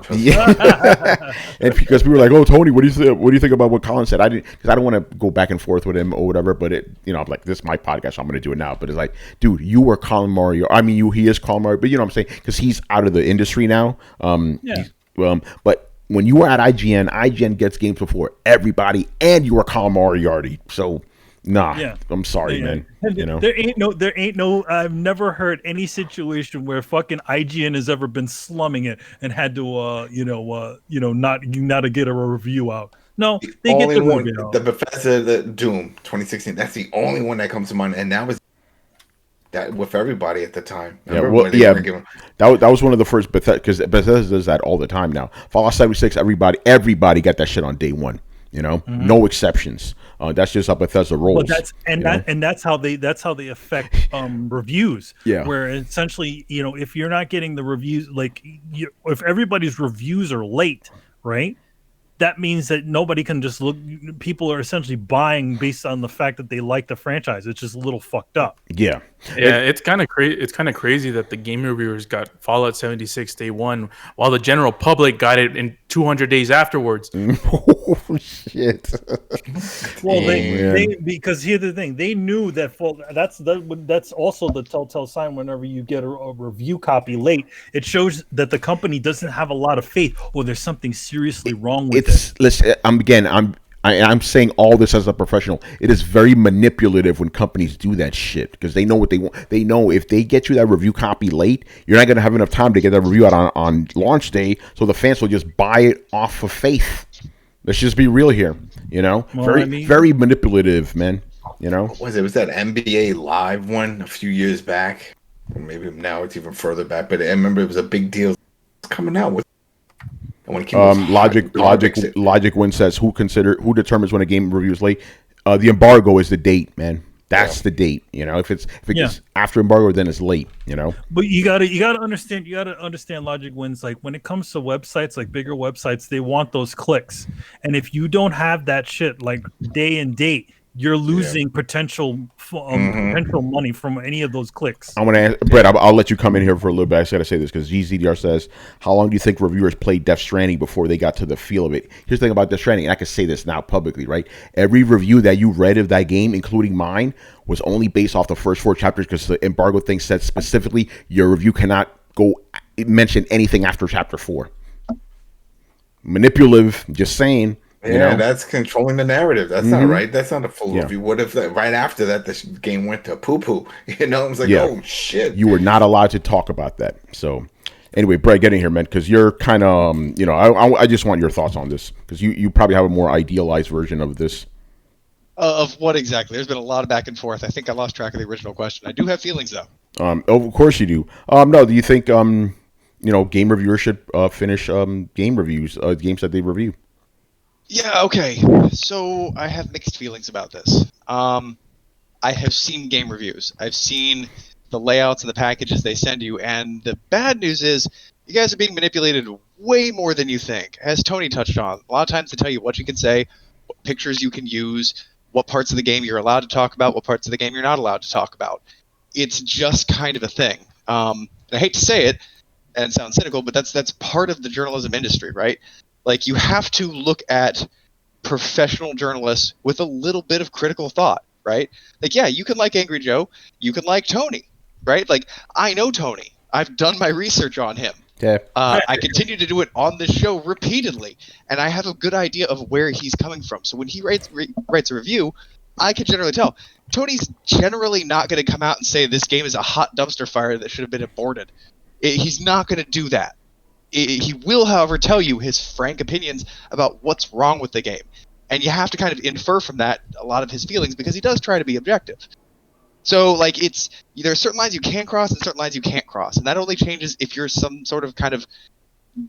Speaker 1: And because people were like, "Oh, Tony, what do you think about what Colin said?" Because I don't want to go back and forth with him or whatever. But I'm like, this is my podcast, so I'm going to do it now. But it's like, dude, you were Colin Moriarty. I mean, he is Colin Moriarty, but you know what I'm saying? Because he's out of the industry now. But when you were at IGN gets games before everybody, and you were Colin Moriarty. So. Nah, I'm sorry, man.
Speaker 2: There ain't no. I've never heard any situation where fucking IGN has ever been slumming it and had to, not get a review out. No, they get the review out.
Speaker 3: The Bethesda, the Doom 2016. That's the only one that comes to mind, and that was that with everybody at the time.
Speaker 1: That was one of the first Bethesda, because Bethesda does that all the time now. Fallout 76, everybody got that shit on day one. No exceptions. That's just how Bethesda rolls.
Speaker 2: But that's how they affect reviews.
Speaker 1: Yeah.
Speaker 2: Where essentially, if you're not getting the reviews, if everybody's reviews are late, right? That means that nobody can just look. People are essentially buying based on the fact that they like the franchise. It's just a little fucked up.
Speaker 1: Yeah.
Speaker 4: It's kind of crazy. It's kind of crazy that the game reviewers got Fallout 76 day one, while the general public got it in 200 days afterwards.
Speaker 1: Oh shit!
Speaker 2: Well, because here's the thing: they knew that that's also the telltale sign. Whenever you get a review copy late, it shows that the company doesn't have a lot of faith, or there's something seriously wrong with it.
Speaker 1: Listen, I'm saying all this as a professional. It is very manipulative when companies do that shit because they know what they want. They know if they get you that review copy late, you're not going to have enough time to get that review out on launch day, so the fans will just buy it off of faith. Let's just be real here, very manipulative, man.
Speaker 3: What was it? Was that NBA Live one a few years back? Or maybe now it's even further back, but I remember it was a big deal. It's coming out with.
Speaker 1: Logic Win says who determines when a game review is late? The embargo is the date, man. That's the date. If it gets after embargo, then it's late.
Speaker 2: But you gotta understand Logic Wins. Like when it comes to websites, like bigger websites, they want those clicks, and if you don't have that shit like day and date, you're losing potential money from any of those clicks.
Speaker 1: I'm gonna ask, Brett. I'll let you come in here for a little bit. I just gotta say this because GZDR says, "How long do you think reviewers played Death Stranding before they got to the feel of it?" Here's the thing about Death Stranding, and I can say this now publicly, right? Every review that you read of that game, including mine, was only based off the first 4 chapters because the embargo thing said specifically your review cannot go mention anything after chapter 4. Manipulative, just saying.
Speaker 3: Yeah, that's controlling the narrative. That's not right. That's not a full review. What if right after that the game went to poo-poo? I was like, oh shit.
Speaker 1: You were not allowed to talk about that. So anyway, Brett, get in here, man, because you're kind of, I just want your thoughts on this because you probably have a more idealized version of this.
Speaker 5: Of what exactly? There's been a lot of back and forth. I think I lost track of the original question. I do have feelings though.
Speaker 1: Of course you do. No, do you think game reviewers should finish game reviews, games that they review?
Speaker 5: Yeah, okay. So I have mixed feelings about this. I have seen game reviews. I've seen the layouts and the packages they send you, and the bad news is you guys are being manipulated way more than you think. As Tony touched on, a lot of times they tell you what you can say, what pictures you can use, what parts of the game you're allowed to talk about, what parts of the game you're not allowed to talk about. It's just kind of a thing. I hate to say it, and sound cynical, but that's part of the journalism industry, right? Like, you have to look at professional journalists with a little bit of critical thought, right? Like, yeah, you can like Angry Joe, you can like Tony, right? Like, I know Tony. I've done my research on him.
Speaker 1: Yeah.
Speaker 5: I continue to do it on this show repeatedly, and I have a good idea of where he's coming from. So when he writes a review, I can generally tell. Tony's generally not going to come out and say this game is a hot dumpster fire that should have been aborted. He's not going to do that. He will, however, tell you his frank opinions about what's wrong with the game. And you have to kind of infer from that a lot of his feelings, because he does try to be objective. So, like, there are certain lines you can cross and certain lines you can't cross. And that only changes if you're some sort of kind of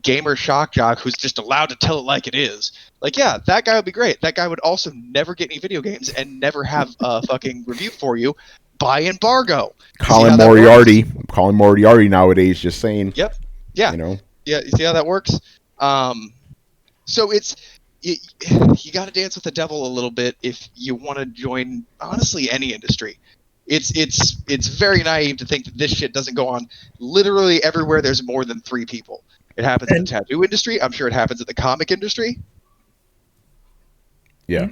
Speaker 5: gamer shock jock who's just allowed to tell it like it is. Like, yeah, that guy would be great. That guy would also never get any video games and never have a fucking review for you by embargo.
Speaker 1: Colin Moriarty nowadays just saying.
Speaker 5: Yep. Yeah.
Speaker 1: You know.
Speaker 5: Yeah. You see how that works? So you got to dance with the devil a little bit if you want to join, honestly, any industry. It's very naive to think that this shit doesn't go on literally everywhere there's more than 3 people. It happens in the tattoo industry. I'm sure it happens in the comic industry.
Speaker 1: Yeah.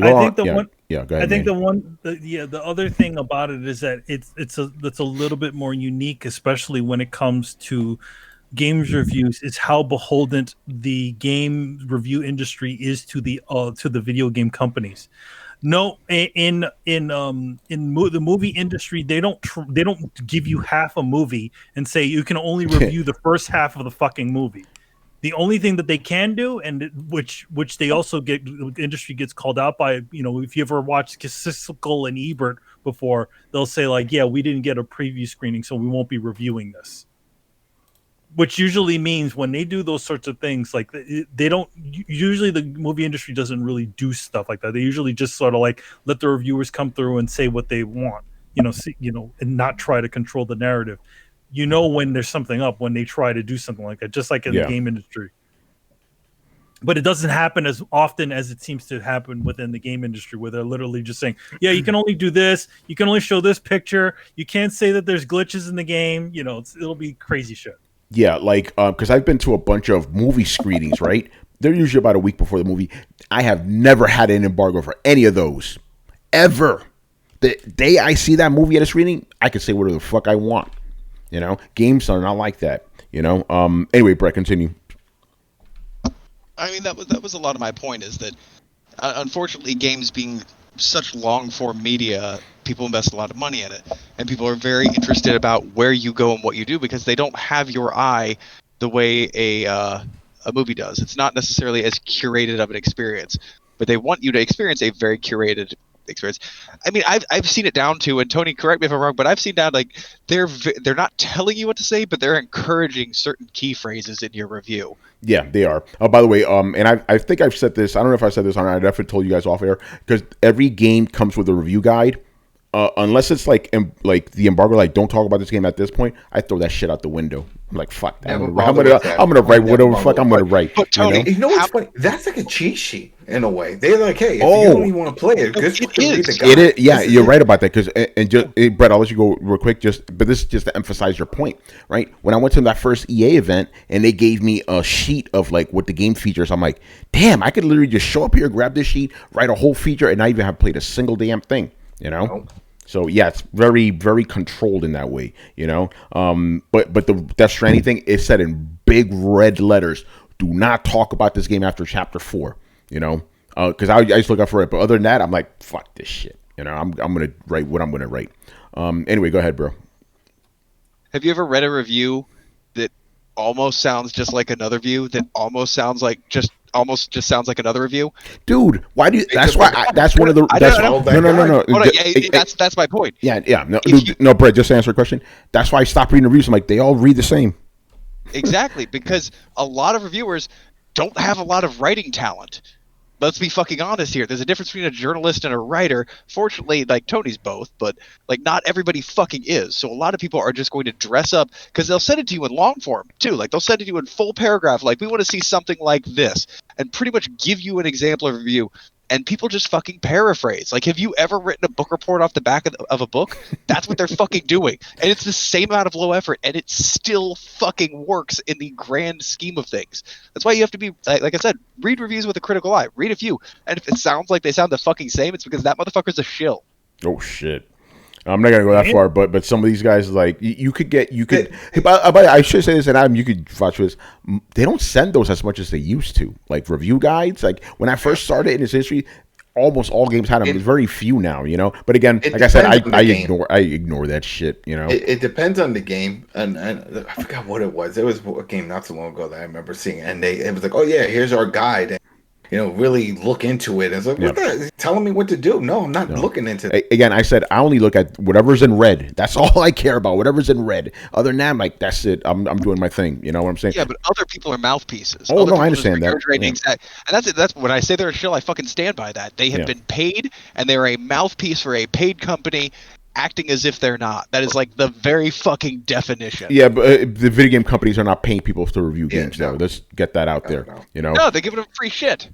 Speaker 2: I think the one.
Speaker 1: Yeah, go ahead.
Speaker 2: I think the other thing about it is that it's a little bit more unique, especially when it comes to games reviews, is how beholden the game review industry is to the video game companies. No, in the movie industry, they don't give you half a movie and say you can only review the first half of the fucking movie. The only thing that they can do, and which they also get, the industry gets called out by, if you ever watched Siskel and Ebert before, they'll say like, yeah, we didn't get a preview screening, so we won't be reviewing this. Which usually means when they do those sorts of things, like they don't usually, the movie industry doesn't really do stuff like that. They usually just sort of like let the reviewers come through and say what they want, and not try to control the narrative. When there's something up when they try to do something like that, just like in the game industry. But it doesn't happen as often as it seems to happen within the game industry, where they're literally just saying, yeah, you can only do this. You can only show this picture. You can't say that there's glitches in the game. It'll be crazy shit.
Speaker 1: Yeah, like, because I've been to a bunch of movie screenings, right? They're usually about a week before the movie. I have never had an embargo for any of those. Ever. The day I see that movie at a screening, I can say whatever the fuck I want. Games are not like that. Anyway, Brett, continue.
Speaker 5: I mean, that was a lot of my point, is that unfortunately, games being such long-form media, people invest a lot of money in it, and people are very interested about where you go and what you do, because they don't have your eye the way a movie does. It's not necessarily as curated of an experience, but they want you to experience a very curated experience. I mean, I've seen it down to, and Tony, correct me if I'm wrong, but I've seen down, like, they're not telling you what to say, but they're encouraging certain key phrases in your review.
Speaker 1: Yeah, they are. Oh, by the way, and I think I've said this. I don't know if I said this on. I definitely told you guys off air, because every game comes with a review guide. Unless it's like the embargo, like, don't talk about this game at this point, I throw that shit out the window. I'm like, fuck that. I'm gonna write whatever the fuck I'm gonna write.
Speaker 5: But Tony,
Speaker 3: you know what's funny? That's like a cheat sheet in a way. They're like, hey, if you only want to play it, just read the guide.
Speaker 1: It is. Yeah, you're right about that. Because Brett, I'll let you go real quick. But this is just to emphasize your point, right? When I went to that first EA event and they gave me a sheet of like what the game features, I'm like, damn, I could literally just show up here, grab this sheet, write a whole feature, and not even have played a single damn thing. So yeah, it's very, very controlled in that way, But the Death Stranding thing is said in big red letters. Do not talk about this game after Chapter 4, because I used to look out for it. But other than that, I'm like, fuck this shit, I'm gonna write what I'm gonna write. Anyway, go ahead, bro.
Speaker 5: Have you ever read a review that almost sounds just like another review that almost just sounds like another review?
Speaker 1: Dude, why do you? That's why. That's one of the.
Speaker 5: No. That's my point.
Speaker 1: Yeah. No, Brett. Just to answer the question. That's why I stopped reading reviews. I'm like, they all read the same.
Speaker 5: Exactly, because a lot of reviewers don't have a lot of writing talent. Let's be fucking honest here. There's a difference between a journalist and a writer. Fortunately, like, Tony's both, but like, not everybody fucking is. So a lot of people are just going to dress up, because they'll send it to you in long form too. Like, they'll send it to you in full paragraph. Like, we want to see something like this, and pretty much give you an example of review and people just fucking paraphrase. Like, have you ever written a book report off the back of a book? That's what they're fucking doing. And it's the same amount of low effort, and it still fucking works in the grand scheme of things. That's why you have to be, like I said, read reviews with a critical eye. Read a few. And if it sounds like they sound the fucking same, it's because that motherfucker's a shill.
Speaker 1: Oh, shit. I'm not gonna go that far, but some of these guys, like, you could. But I should say this, and Adam, you could watch this. They don't send those as much as they used to, like review guides. Like when I first started in this industry, almost all games had them. There's very few now, you know. But again, like I said, I ignore that shit, you know.
Speaker 3: It depends on the game, and I forgot what it was. It was a game not so long ago that I remember seeing, and it was like, oh yeah, here's our guide. And, you know, really look into it. It's like, what the? Telling me what to do? No, I'm not looking into it.
Speaker 1: Again, I said I only look at whatever's in red. That's all I care about. Whatever's in red. Other than that, I'm like, that's it. I'm doing my thing. You know what I'm saying?
Speaker 5: Yeah, but other people are mouthpieces.
Speaker 1: Oh, no, I understand that.
Speaker 5: Yeah. And that's it. That's when I say they're a shill, I fucking stand by that. They have been paid, and they're a mouthpiece for a paid company, acting as if they're not. That is like the very fucking definition.
Speaker 1: Yeah, but the video game companies are not paying people to review games, though. Let's get that out there. You know?
Speaker 5: No, they're giving them free shit.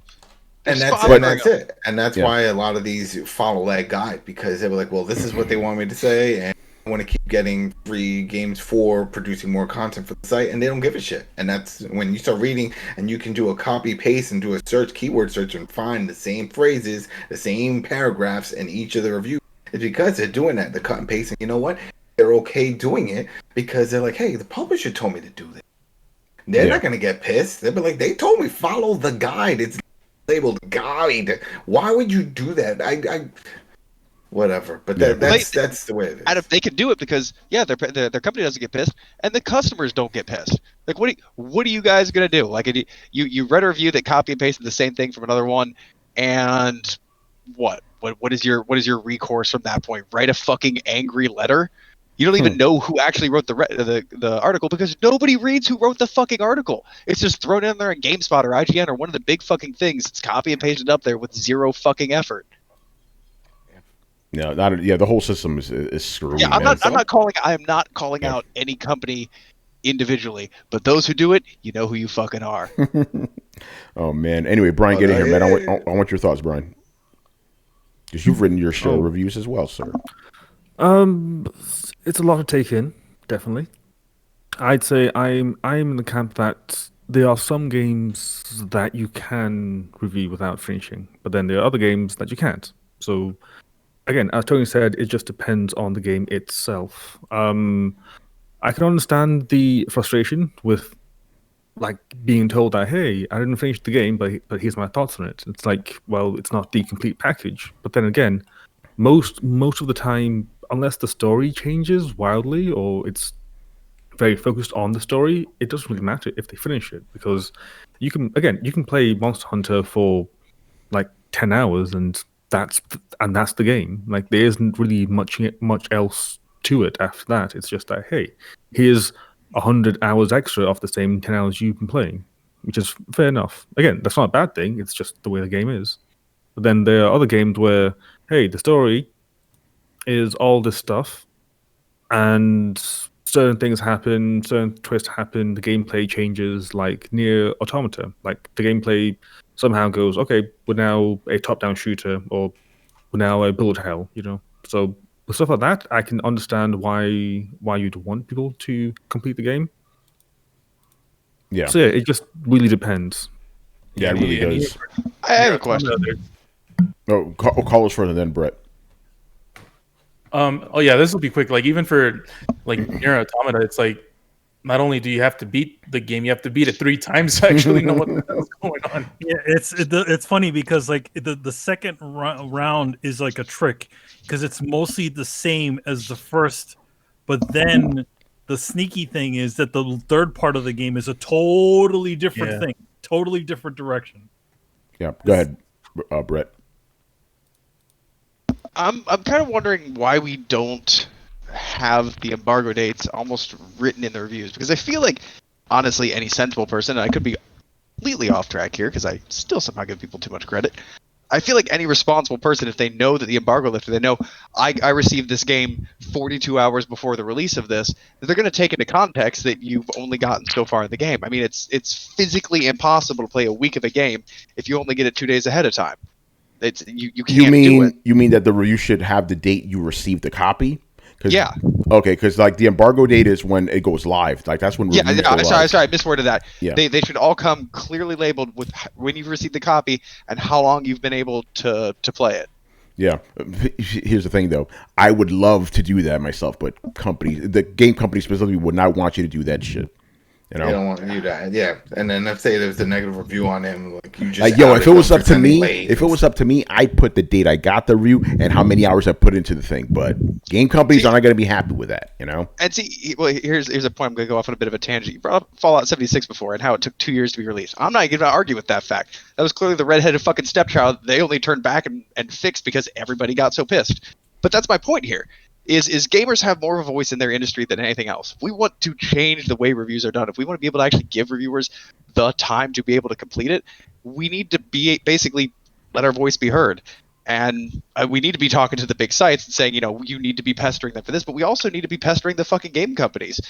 Speaker 3: And that's it. And that's why a lot of these follow that guide, because they were like, well, this is what they want me to say, and I want to keep getting free games for producing more content for the site, and they don't give a shit. And that's when you start reading, and you can do a copy paste and do a search, keyword search, and find the same phrases, the same paragraphs in each of the reviews. It's because they're doing that, the cut and paste. And you know what? They're okay doing it because they're like, hey, the publisher told me to do this. They're not going to get pissed. They'll be like, they told me follow the guide. It's labeled guide. Why would you do that? I whatever. But that's the way it is.
Speaker 5: And if they can do it because their company doesn't get pissed and the customers don't get pissed. Like what are you guys gonna do? Like you read a review that copy and pasted the same thing from another one, and what is your recourse from that point? Write a fucking angry letter? You don't even know who actually wrote the article because nobody reads who wrote the fucking article. It's just thrown in there in GameSpot or IGN or one of the big fucking things. It's copy and pasted up there with zero fucking effort.
Speaker 1: No, the whole system is screwed.
Speaker 5: Yeah, I'm not calling out any company individually, but those who do it, you know who you fucking are.
Speaker 1: Oh man. Anyway, Brian, get in here, man. I want your thoughts, Brian, because you've written your show reviews as well, sir.
Speaker 6: It's a lot to take in, definitely. I'd say I'm in the camp that there are some games that you can review without finishing, but then there are other games that you can't. So, again, as Tony said, it just depends on the game itself. I can understand the frustration with like being told that, hey, I didn't finish the game, but here's my thoughts on it. It's like, well, it's not the complete package. But then again, most of the time, unless the story changes wildly or it's very focused on the story, it doesn't really matter if they finish it, because you can play Monster Hunter for like 10 hours and that's the game. Like there isn't really much else to it after that. It's just that, hey, here's 100 hours extra off the same 10 hours you've been playing, which is fair enough. Again, that's not a bad thing. It's just the way the game is. But then there are other games where, hey, the story is all this stuff, and certain things happen, certain twists happen, the gameplay changes, like Nier Automata. Like the gameplay somehow goes, okay, we're now a top-down shooter, or we're now a bullet hell, you know? So with stuff like that, I can understand why you'd want people to complete the game.
Speaker 1: Yeah.
Speaker 6: So yeah, it just really depends.
Speaker 1: Yeah, it really does.
Speaker 5: I have a question.
Speaker 1: Oh, call us further then, Brett.
Speaker 4: This will be quick. Like even for like Nier Automata, it's like not only do you have to beat the game, you have to beat it 3 times to actually know what the hell's going on.
Speaker 2: Yeah, it's funny because like the second round is like a trick because it's mostly the same as the first, but then the sneaky thing is that the third part of the game is a totally different thing, totally different direction.
Speaker 1: Yeah, go ahead, Brett.
Speaker 5: I'm kind of wondering why we don't have the embargo dates almost written in the reviews, because I feel like, honestly, any sensible person, and I could be completely off track here because I still somehow give people too much credit, I feel like any responsible person, if they know that the embargo lifted, they know I received this game 42 hours before the release of this, they're going to take into context that you've only gotten so far in the game. I mean, it's physically impossible to play a week of a game if you only get it 2 days ahead of time. It's you can't do it.
Speaker 1: You mean that the review should have the date you received the copy?
Speaker 5: Yeah.
Speaker 1: Okay, because like the embargo date is when it goes live. Like that's when reviews go live.
Speaker 5: Sorry, I misworded that.
Speaker 1: Yeah.
Speaker 5: They should all come clearly labeled with when you've received the copy and how long you've been able to play it.
Speaker 1: Yeah. Here's the thing, though. I would love to do that myself, but the game company specifically would not want you to do that shit. You know?
Speaker 3: They don't want you to, yeah. And then let's say there's a negative review on him, like you just
Speaker 1: like, yo, if it was up to me, I'd put the date I got the review and how many hours I put into the thing. But game companies are not going to be happy with that, you know.
Speaker 5: And see, well, here's a point. I'm going to go off on a bit of a tangent. You brought up Fallout 76 before and how it took 2 years to be released. I'm not going to argue with that fact. That was clearly the redheaded fucking stepchild they only turned back and fixed because everybody got so pissed. But that's my point here. Is gamers have more of a voice in their industry than anything else. If we want to change the way reviews are done, if we want to be able to actually give reviewers the time to be able to complete it, we need to be basically let our voice be heard. And we need to be talking to the big sites and saying, you know, you need to be pestering them for this, but we also need to be pestering the fucking game companies.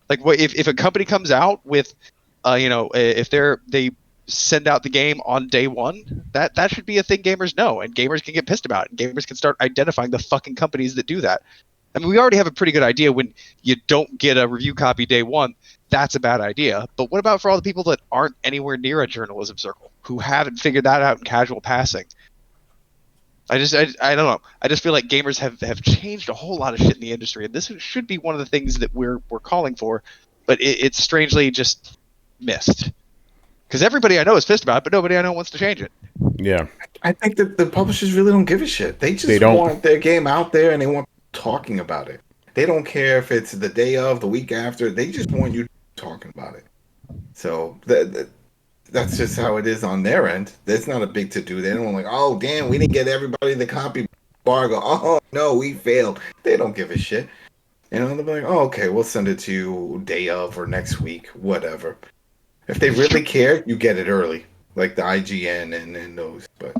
Speaker 5: Like, if a company comes out with, if they send out the game on day one, that should be a thing gamers know, and gamers can get pissed about it, and gamers can start identifying the fucking companies that do that. I mean, we already have a pretty good idea when you don't get a review copy day one, that's a bad idea. But what about for all the people that aren't anywhere near a journalism circle, who haven't figured that out in casual passing? I don't know. I just feel like gamers have changed a whole lot of shit in the industry, and this should be one of the things that we're calling for, but it's strangely just missed. Because everybody I know is pissed about it, but nobody I know wants to change it.
Speaker 1: Yeah.
Speaker 3: I think that the publishers really don't give a shit. They just want their game out there and they want talking about it. They don't care if it's the day of, the week after. They just want you talking about it. So that's just how it is on their end. That's not a big to-do. They don't like, oh, damn, we didn't get everybody the copy embargo. Oh, no, we failed. They don't give a shit. You know, they're like, oh, okay, we'll send it to you day of or next week, whatever. If they really care, you get it early, like the IGN and those. But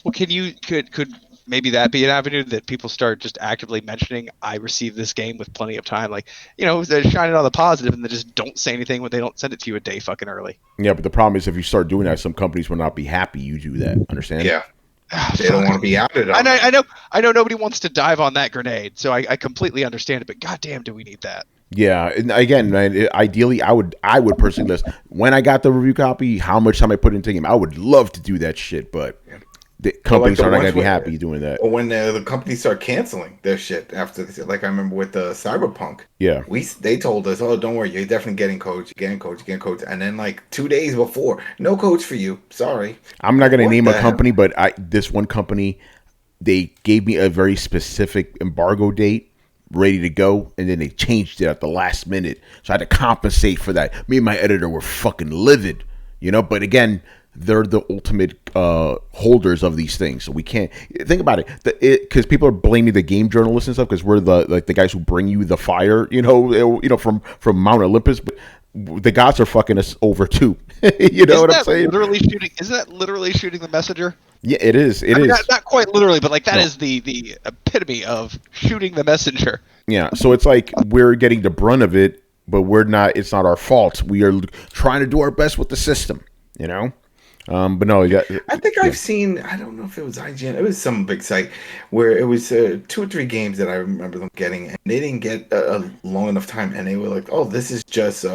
Speaker 5: well, could maybe that be an avenue that people start just actively mentioning? I received this game with plenty of time, like, you know, they shine it on the positive, and they just don't say anything when they don't send it to you a day fucking early.
Speaker 1: Yeah, but the problem is if you start doing that, some companies will not be happy you do that. Understand?
Speaker 3: Yeah. They don't want to be outed on.
Speaker 5: I know nobody wants to dive on that grenade, so I completely understand it. But goddamn, do we need that?
Speaker 1: Yeah, and again, man, ideally, I would personally list when I got the review copy, how much time I put into the game. I would love to do that shit, but the companies are not going to be happy doing that.
Speaker 3: Or when the companies start canceling their shit after, like I remember with the Cyberpunk.
Speaker 1: Yeah,
Speaker 3: they told us, oh, don't worry, you're definitely getting codes, and then like 2 days before, no codes for you. Sorry.
Speaker 1: I'm not going to name a company, but this one company, they gave me a very specific embargo date, ready to go, and then they changed it at the last minute, so I had to compensate for that. Me and my editor were fucking livid, you know. But again, they're the ultimate holders of these things, so we can't think about it because people are blaming the game journalists and stuff because we're the guys who bring you the fire, you know, from Mount Olympus, but the gods are fucking us over too. You know what I'm saying?
Speaker 5: Isn't that literally shooting the messenger?
Speaker 1: Yeah, it is. It is
Speaker 5: not quite literally, but like that is the epitome of shooting the messenger.
Speaker 1: Yeah, so it's like we're getting the brunt of it, but we're not. It's not our fault. We are trying to do our best with the system, you know. But no,
Speaker 3: I think I've seen. I don't know if it was IGN. It was some big site where it was 2 or 3 games that I remember them getting, and they didn't get a long enough time, and they were like, "Oh, this is just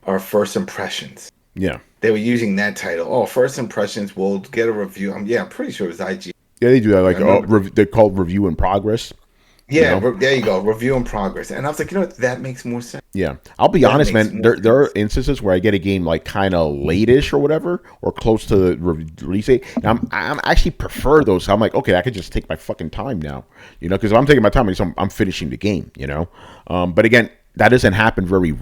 Speaker 3: our first impressions."
Speaker 1: Yeah.
Speaker 3: They were using that title. Oh, first impressions. We'll get a review. I'm pretty sure it was IGN.
Speaker 1: Yeah, they do that. Like they're called review in progress.
Speaker 3: Yeah,
Speaker 1: you know?
Speaker 3: There you go. Review in progress. And I was like, you know what? That makes more sense.
Speaker 1: Yeah. I'll be honest, man. There are instances where I get a game like kind of late-ish or whatever, or close to the release date. And I'm actually prefer those. So I'm like, okay, I could just take my fucking time now, you know, because if I'm taking my time, I'm finishing the game, you know. But again, that doesn't happen very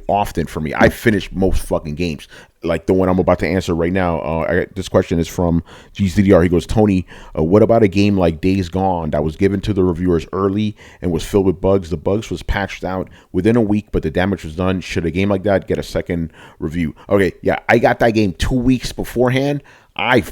Speaker 1: often for me. I finish most fucking games. Like the one I'm about to answer right now. This question is from GZDR. He goes, Tony, what about a game like Days Gone that was given to the reviewers early and was filled with bugs? The bugs was patched out within a week, but the damage was done. Should a game like that get a second review? Okay, yeah, I got that game 2 weeks beforehand. I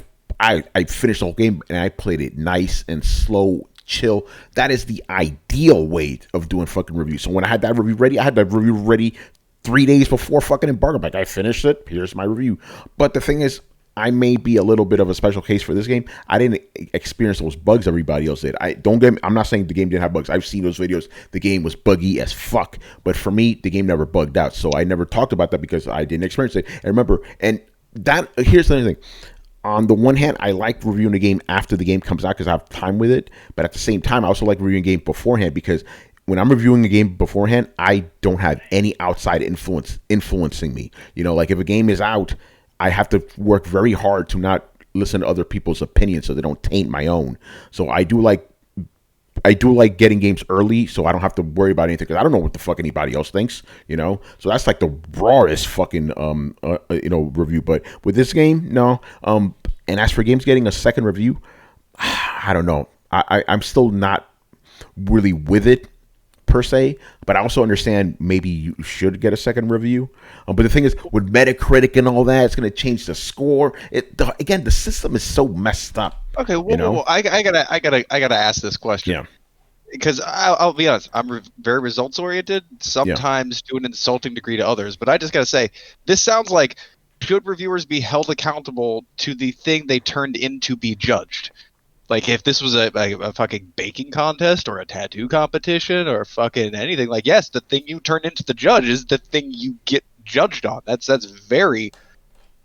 Speaker 1: finished the whole game and I played it nice and slow, chill. That is the ideal way of doing fucking reviews. So when I had that review ready, I had that review ready 3 days before fucking embargo. Like, I finished it. Here's my review. But the thing is, I may be a little bit of a special case for this game. I didn't experience those bugs everybody else did. I'm not saying the game didn't have bugs. I've seen those videos. The game was buggy as fuck. But for me, the game never bugged out. So I never talked about that because I didn't experience it. And remember, and that here's the other thing. On the one hand, I like reviewing the game after the game comes out because I have time with it. But at the same time, I also like reviewing the game beforehand because when I'm reviewing a game beforehand, I don't have any outside influencing me. You know, like if a game is out, I have to work very hard to not listen to other people's opinions so they don't taint my own. So I do like getting games early so I don't have to worry about anything because I don't know what the fuck anybody else thinks, you know. So that's like the rawest fucking review. But with this game, no. And as for games getting a second review, I don't know. I'm still not really with it per se, but I also understand maybe you should get a second review. But the thing is, with Metacritic and all that, it's going to change the score. Again, the system is so messed up.
Speaker 5: Okay, well, I gotta ask this question.
Speaker 1: Yeah.
Speaker 5: Because I'll be honest, I'm very results oriented. Sometimes to an insulting degree to others, but I just gotta say, this sounds like should reviewers be held accountable to the thing they turned in to be judged? Like if this was a fucking baking contest or a tattoo competition or fucking anything, like yes, the thing you turn into the judge is the thing you get judged on. That's very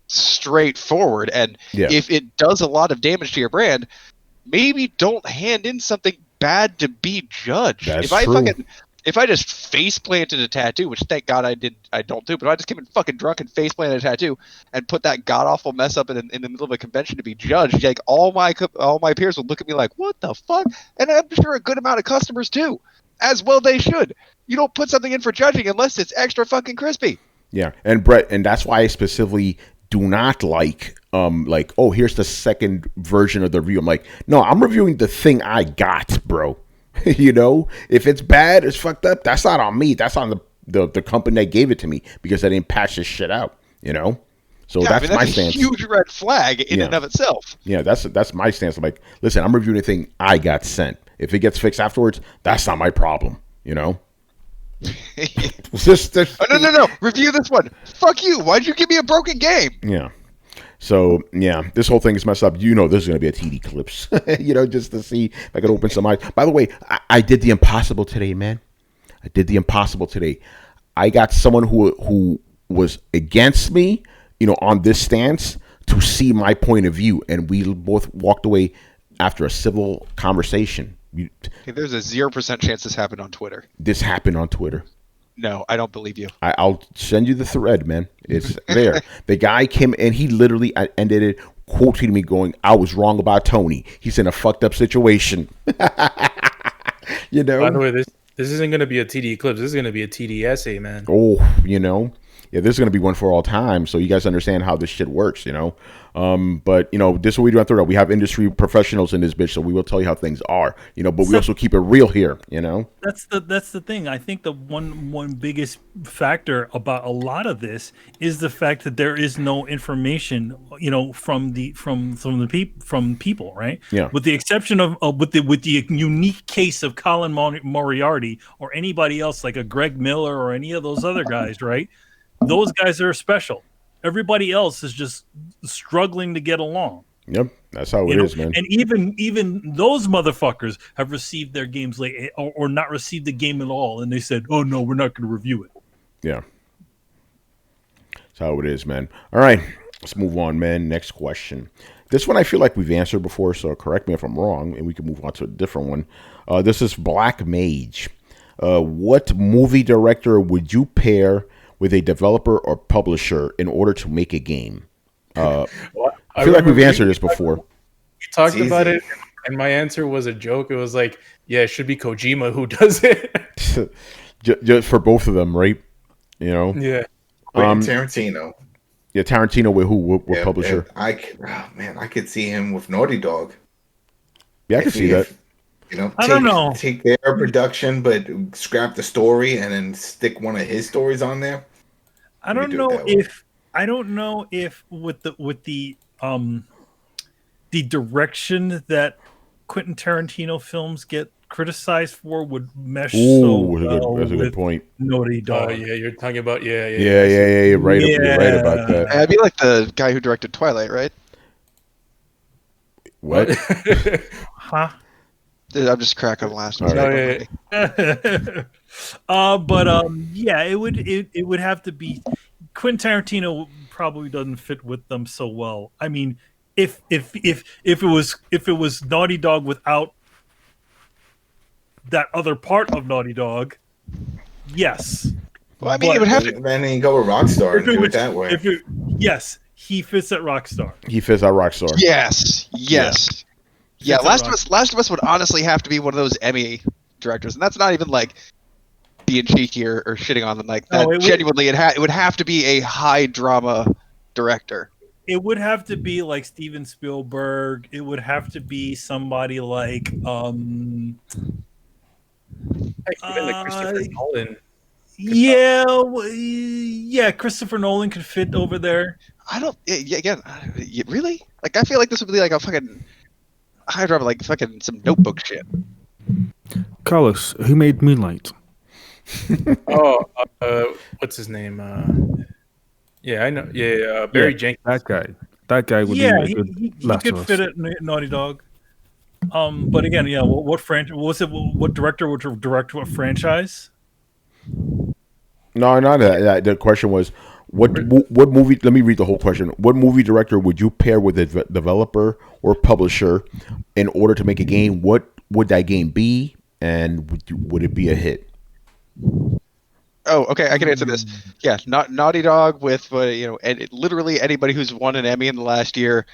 Speaker 5: straightforward. And if it does a lot of damage to your brand, maybe don't hand in something bad to be judged.
Speaker 1: That's true.
Speaker 5: If I just face planted a tattoo, which thank God I don't do, but if I just came in fucking drunk and face planted a tattoo and put that god awful mess up in the middle of a convention to be judged, like all my peers would look at me like, what the fuck? And I'm sure a good amount of customers too, as well they should. You don't put something in for judging unless it's extra fucking crispy.
Speaker 1: Yeah, and Brett, and that's why I specifically do not like oh, here's the second version of the review. I'm like, no, I'm reviewing the thing I got, bro. You know, if it's bad, it's fucked up, that's not on me. That's on the company that gave it to me because I didn't patch this shit out, you know? So that's my stance.
Speaker 5: A huge red flag in and of itself.
Speaker 1: Yeah, that's my stance. I'm like, listen, I'm reviewing the thing I got sent. If it gets fixed afterwards, that's not my problem, you know?
Speaker 5: No. Review this one. Fuck you. Why'd you give me a broken game?
Speaker 1: Yeah. So, yeah, this whole thing is messed up. You know, this is going to be a TD Clips, you know, just to see if I could open some eyes. By the way, I did the impossible today, man. I did the impossible today. I got someone who was against me, you know, on this stance to see my point of view. And we both walked away after a civil conversation.
Speaker 5: There's a 0% chance this happened on Twitter.
Speaker 1: This happened on Twitter.
Speaker 5: No, I don't believe you.
Speaker 1: I'll send you the thread, man. It's there. The guy came and he literally ended it quoting me going, I was wrong about Tony. He's in a fucked up situation. You know?
Speaker 4: By the way, this isn't going to be a TD Clips. This is going to be a TD essay, man.
Speaker 1: Oh, you know? Yeah, this is going to be one for all time, so you guys understand how this shit works, you know? But, you know, this is what we do on Throwdown. We have industry professionals in this bitch, so we will tell you how things are, you know, but we also keep it real here, you know?
Speaker 2: That's the thing. I think the one biggest factor about a lot of this is the fact that there is no information, you know, from people, right?
Speaker 1: Yeah.
Speaker 2: With the exception of with the unique case of Colin Moriarty or anybody else like a Greg Miller or any of those other guys, right? Those guys are special. Everybody else is just struggling to get along.
Speaker 1: Yep, that's how it is, man.
Speaker 2: And even those motherfuckers have received their games late or not received the game at all, and they said, "Oh no, we're not going to review it."
Speaker 1: Yeah, that's how it is, man. All right, let's move on, man. Next question. This one I feel like we've answered before, so correct me if I'm wrong, and we can move on to a different one. This is Black Mage. What movie director would you pair with a developer or publisher in order to make a game? I feel like we've answered this before.
Speaker 4: We talked about it, and my answer was a joke. It was like, yeah, it should be Kojima who does it.
Speaker 1: Just for both of them, right? You know?
Speaker 4: Yeah.
Speaker 3: Tarantino.
Speaker 1: Yeah, Tarantino with who? What publisher?
Speaker 3: I could see him with Naughty Dog.
Speaker 1: Yeah, I could see that.
Speaker 3: You know,
Speaker 2: I don't know.
Speaker 3: Take their production, but scrap the story and then stick one of his stories on there.
Speaker 2: I don't know if with the direction that Quentin Tarantino films get criticized for would mesh so well.
Speaker 1: That's a good point.
Speaker 2: Naughty Dog.
Speaker 4: Yeah, you're talking about
Speaker 1: You're right. You're right about that.
Speaker 5: I'd be like the guy who directed Twilight, right?
Speaker 1: What?
Speaker 2: Huh?
Speaker 5: I'm just cracking the last one.
Speaker 1: All right.
Speaker 2: Yeah, it would have to be Quentin Tarantino probably doesn't fit with them so well. I mean, if it was Naughty Dog without that other part of Naughty Dog, yes.
Speaker 5: Well, I mean, it would have to.
Speaker 3: Then you go with Rockstar and do it that way.
Speaker 2: Yes, he fits at Rockstar.
Speaker 1: He fits at Rockstar.
Speaker 5: Yes. Yeah,
Speaker 2: Fits at
Speaker 5: Last of Us would honestly have to be one of those Emmy directors, and that's not even like being cheeky or shitting on them. Like that, genuinely, it would have to be a high drama director.
Speaker 2: It would have to be like Steven Spielberg. It would have to be somebody like
Speaker 4: Even like Christopher Nolan.
Speaker 2: Yeah, Christopher Nolan could fit over there.
Speaker 5: I don't. Really? Like, I feel like this would be like a fucking high drama, like fucking some Notebook shit.
Speaker 6: Carlos, who made Moonlight?
Speaker 4: What's his name? Yeah, I know. Yeah, Barry Jenkins.
Speaker 6: That guy would be a good
Speaker 2: he
Speaker 6: Last
Speaker 2: could
Speaker 6: of Us.
Speaker 2: fit at Naughty Dog. But again, yeah, what franchise? What director would direct what franchise?
Speaker 1: No, not that. The question was, what movie? Let me read the whole question. What movie director would you pair with a developer or publisher in order to make a game? What would that game be, and would it be a hit?
Speaker 5: Oh, okay, I can answer this. Yeah, Naughty Dog with literally anybody who's won an Emmy in the last year.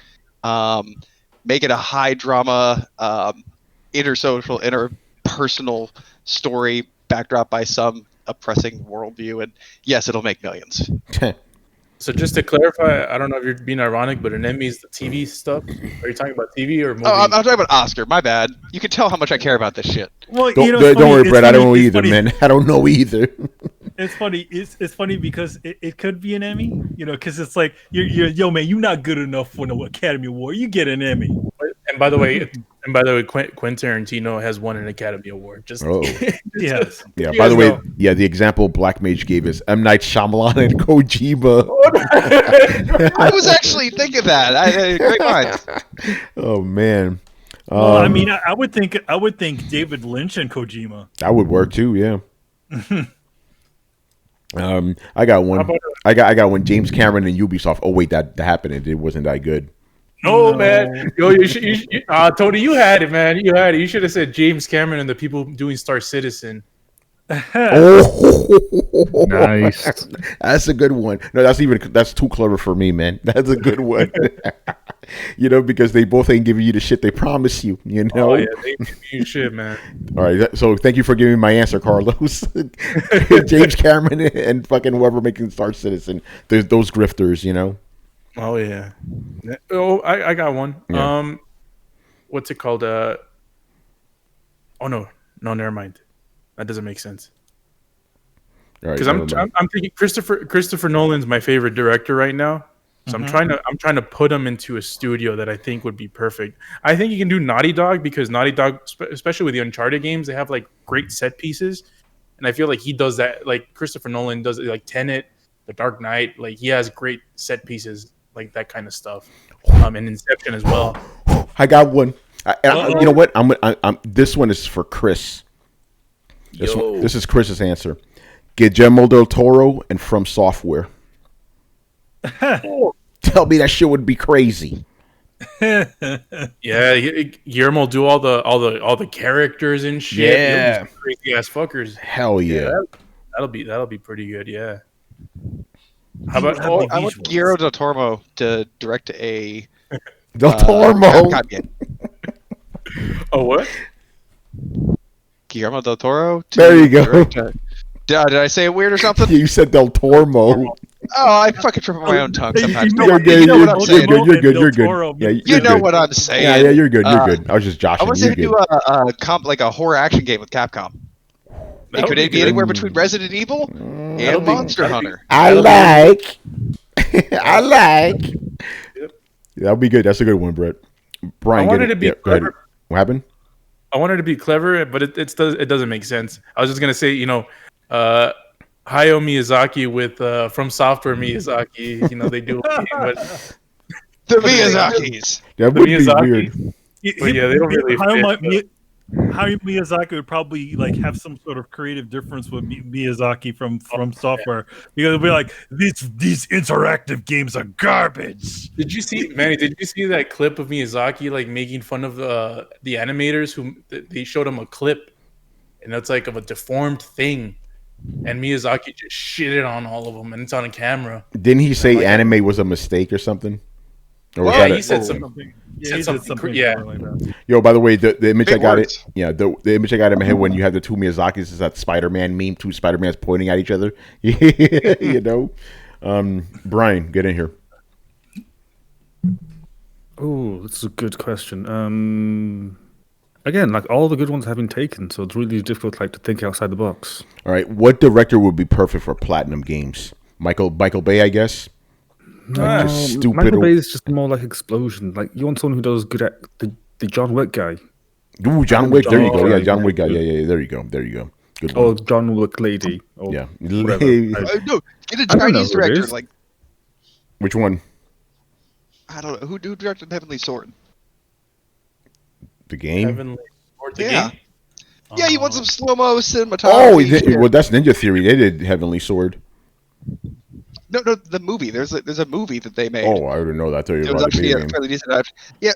Speaker 5: Make it a high drama, intersocial, interpersonal story backdrop by some oppressing worldview, and yes, it'll make millions.
Speaker 4: So just to clarify, I don't know if you're being ironic, but an Emmy is the TV stuff. Are you talking about TV or movie?
Speaker 5: Oh, I'm talking about Oscar. My bad. You can tell how much I care about this shit.
Speaker 2: Well,
Speaker 1: Don't worry, Brett. I don't know either, man. I don't know either.
Speaker 2: It's funny. It's funny because it could be an Emmy, because it's like yo man, you're not good enough for no Academy Award. You get an Emmy.
Speaker 4: And by the way, Quentin Tarantino has won an Academy Award. Just
Speaker 2: yes.
Speaker 1: Yeah. By the way, the example Black Mage gave is M. Night Shyamalan and Kojima.
Speaker 5: I was actually thinking that. Great minds.
Speaker 1: Oh man.
Speaker 2: Well, I mean, I would think David Lynch and Kojima.
Speaker 1: That would work too. Yeah. I got one. I got one. James Cameron and Ubisoft. Oh wait, that happened. It wasn't that good.
Speaker 4: No, man. Yo, Tony, you had it, man. You had it. You should have said James Cameron and the people doing Star Citizen.
Speaker 1: Oh,
Speaker 6: nice.
Speaker 1: That's a good one. No, that's too clever for me, man. That's a good one. Because they both ain't giving you the shit they promise you.
Speaker 4: Oh yeah, they give you shit, man.
Speaker 1: All right, so thank you for giving me my answer, Carlos. James Cameron and fucking whoever making Star Citizen. There's those grifters,
Speaker 4: Oh yeah. Oh, I got one.
Speaker 1: Yeah.
Speaker 4: What's it called? Oh no, never mind. That doesn't make sense. Because I'm thinking Christopher Nolan's my favorite director right now. So I'm trying to put him into a studio that I think would be perfect. I think you can do Naughty Dog because Naughty Dog, especially with the Uncharted games, they have like great set pieces, and I feel like he does that. Like Christopher Nolan does it, like Tenet, The Dark Knight. Like he has great set pieces, like that kind of stuff. And Inception as well.
Speaker 1: I got one. You know what? This one is for Chris. This is Chris's answer. Guillermo del Toro and From Software. Tell me that shit would be crazy.
Speaker 4: Yeah, Guillermo do all the characters and shit.
Speaker 1: Yeah,
Speaker 4: crazy ass fuckers.
Speaker 1: Hell yeah.
Speaker 4: That'll be pretty good. Yeah.
Speaker 5: How about I want Guillermo del Toro to direct a
Speaker 1: Del Toro.
Speaker 5: Capcom game.
Speaker 4: Oh what?
Speaker 5: Guillermo del Toro.
Speaker 1: There you go.
Speaker 5: Did I say it weird or something?
Speaker 1: You said Del Toro.
Speaker 5: Oh, I fucking trip on my own tongue sometimes.
Speaker 1: You're good. You're good. Yeah,
Speaker 5: you know what I'm saying.
Speaker 1: Yeah, you're good. You're good. I was just joshing.
Speaker 5: I want to do a horror action game with Capcom. It could be anywhere between Resident Evil and Monster Hunter.
Speaker 1: I like. That'll be good. That's a good one, Brett. Brian,
Speaker 4: I wanted to be clever.
Speaker 1: What happened?
Speaker 4: I wanted to be clever, but it doesn't make sense. I was just gonna say, Hayao Miyazaki with From Software Miyazaki. They do. But
Speaker 5: the Miyazakis.
Speaker 1: That would be weird.
Speaker 4: But yeah, they don't really fit.
Speaker 2: Hayao Miyazaki would probably like have some sort of creative difference with Miyazaki from software, because it'll be like these interactive games are garbage.
Speaker 4: Did you see, Manny? Did you see that clip of Miyazaki like making fun of the animators who they showed him a clip, and it's like of a deformed thing, and Miyazaki just shitted on all of them, and it's on camera.
Speaker 1: Didn't he say anime was a mistake or something? Or was
Speaker 4: Yeah,
Speaker 1: that
Speaker 4: he said something.
Speaker 2: Yeah, he did something
Speaker 4: Yeah.
Speaker 2: like that.
Speaker 1: Yo, by the way, the image
Speaker 5: Big
Speaker 1: I got
Speaker 5: words.
Speaker 1: the image I got in my head when you have the two Miyazakis is that Spider-Man meme, two Spider-Mans pointing at each other. You know, Brian, get in here.
Speaker 6: Oh, that's a good question. Again, like all the good ones have been taken, so it's really difficult, like, to think outside the box.
Speaker 1: All right, what director would be perfect for Platinum Games? Michael Bay, I guess.
Speaker 6: No,
Speaker 1: just stupid
Speaker 6: Michael Bay is just more like explosion. Like, you want someone who does good at the John Wick guy.
Speaker 1: Ooh, John Wick. There you go.
Speaker 6: John
Speaker 1: Yeah,
Speaker 6: Wick.
Speaker 1: John Wick guy. Yeah. There you go. Good
Speaker 6: Or
Speaker 1: one.
Speaker 6: John Wick lady. Or
Speaker 1: Yeah.
Speaker 6: whatever.
Speaker 5: No, get a
Speaker 6: I don't know
Speaker 5: Chinese
Speaker 6: who it
Speaker 5: director.
Speaker 6: is.
Speaker 5: Like,
Speaker 1: Which one?
Speaker 5: I don't know who directed Heavenly Sword.
Speaker 1: The game.
Speaker 4: Heavenly Sword, the
Speaker 5: Yeah.
Speaker 4: game?
Speaker 5: Yeah, you want some slow mo cinematography.
Speaker 1: Oh, well, that's Ninja Theory. They did Heavenly Sword.
Speaker 5: No, the movie. There's a movie that they made.
Speaker 1: Oh, I didn't know that. I thought you
Speaker 5: It
Speaker 1: were
Speaker 5: was
Speaker 1: about the
Speaker 5: actually
Speaker 1: video
Speaker 5: a
Speaker 1: game.
Speaker 5: fairly decent adaptation. Yeah,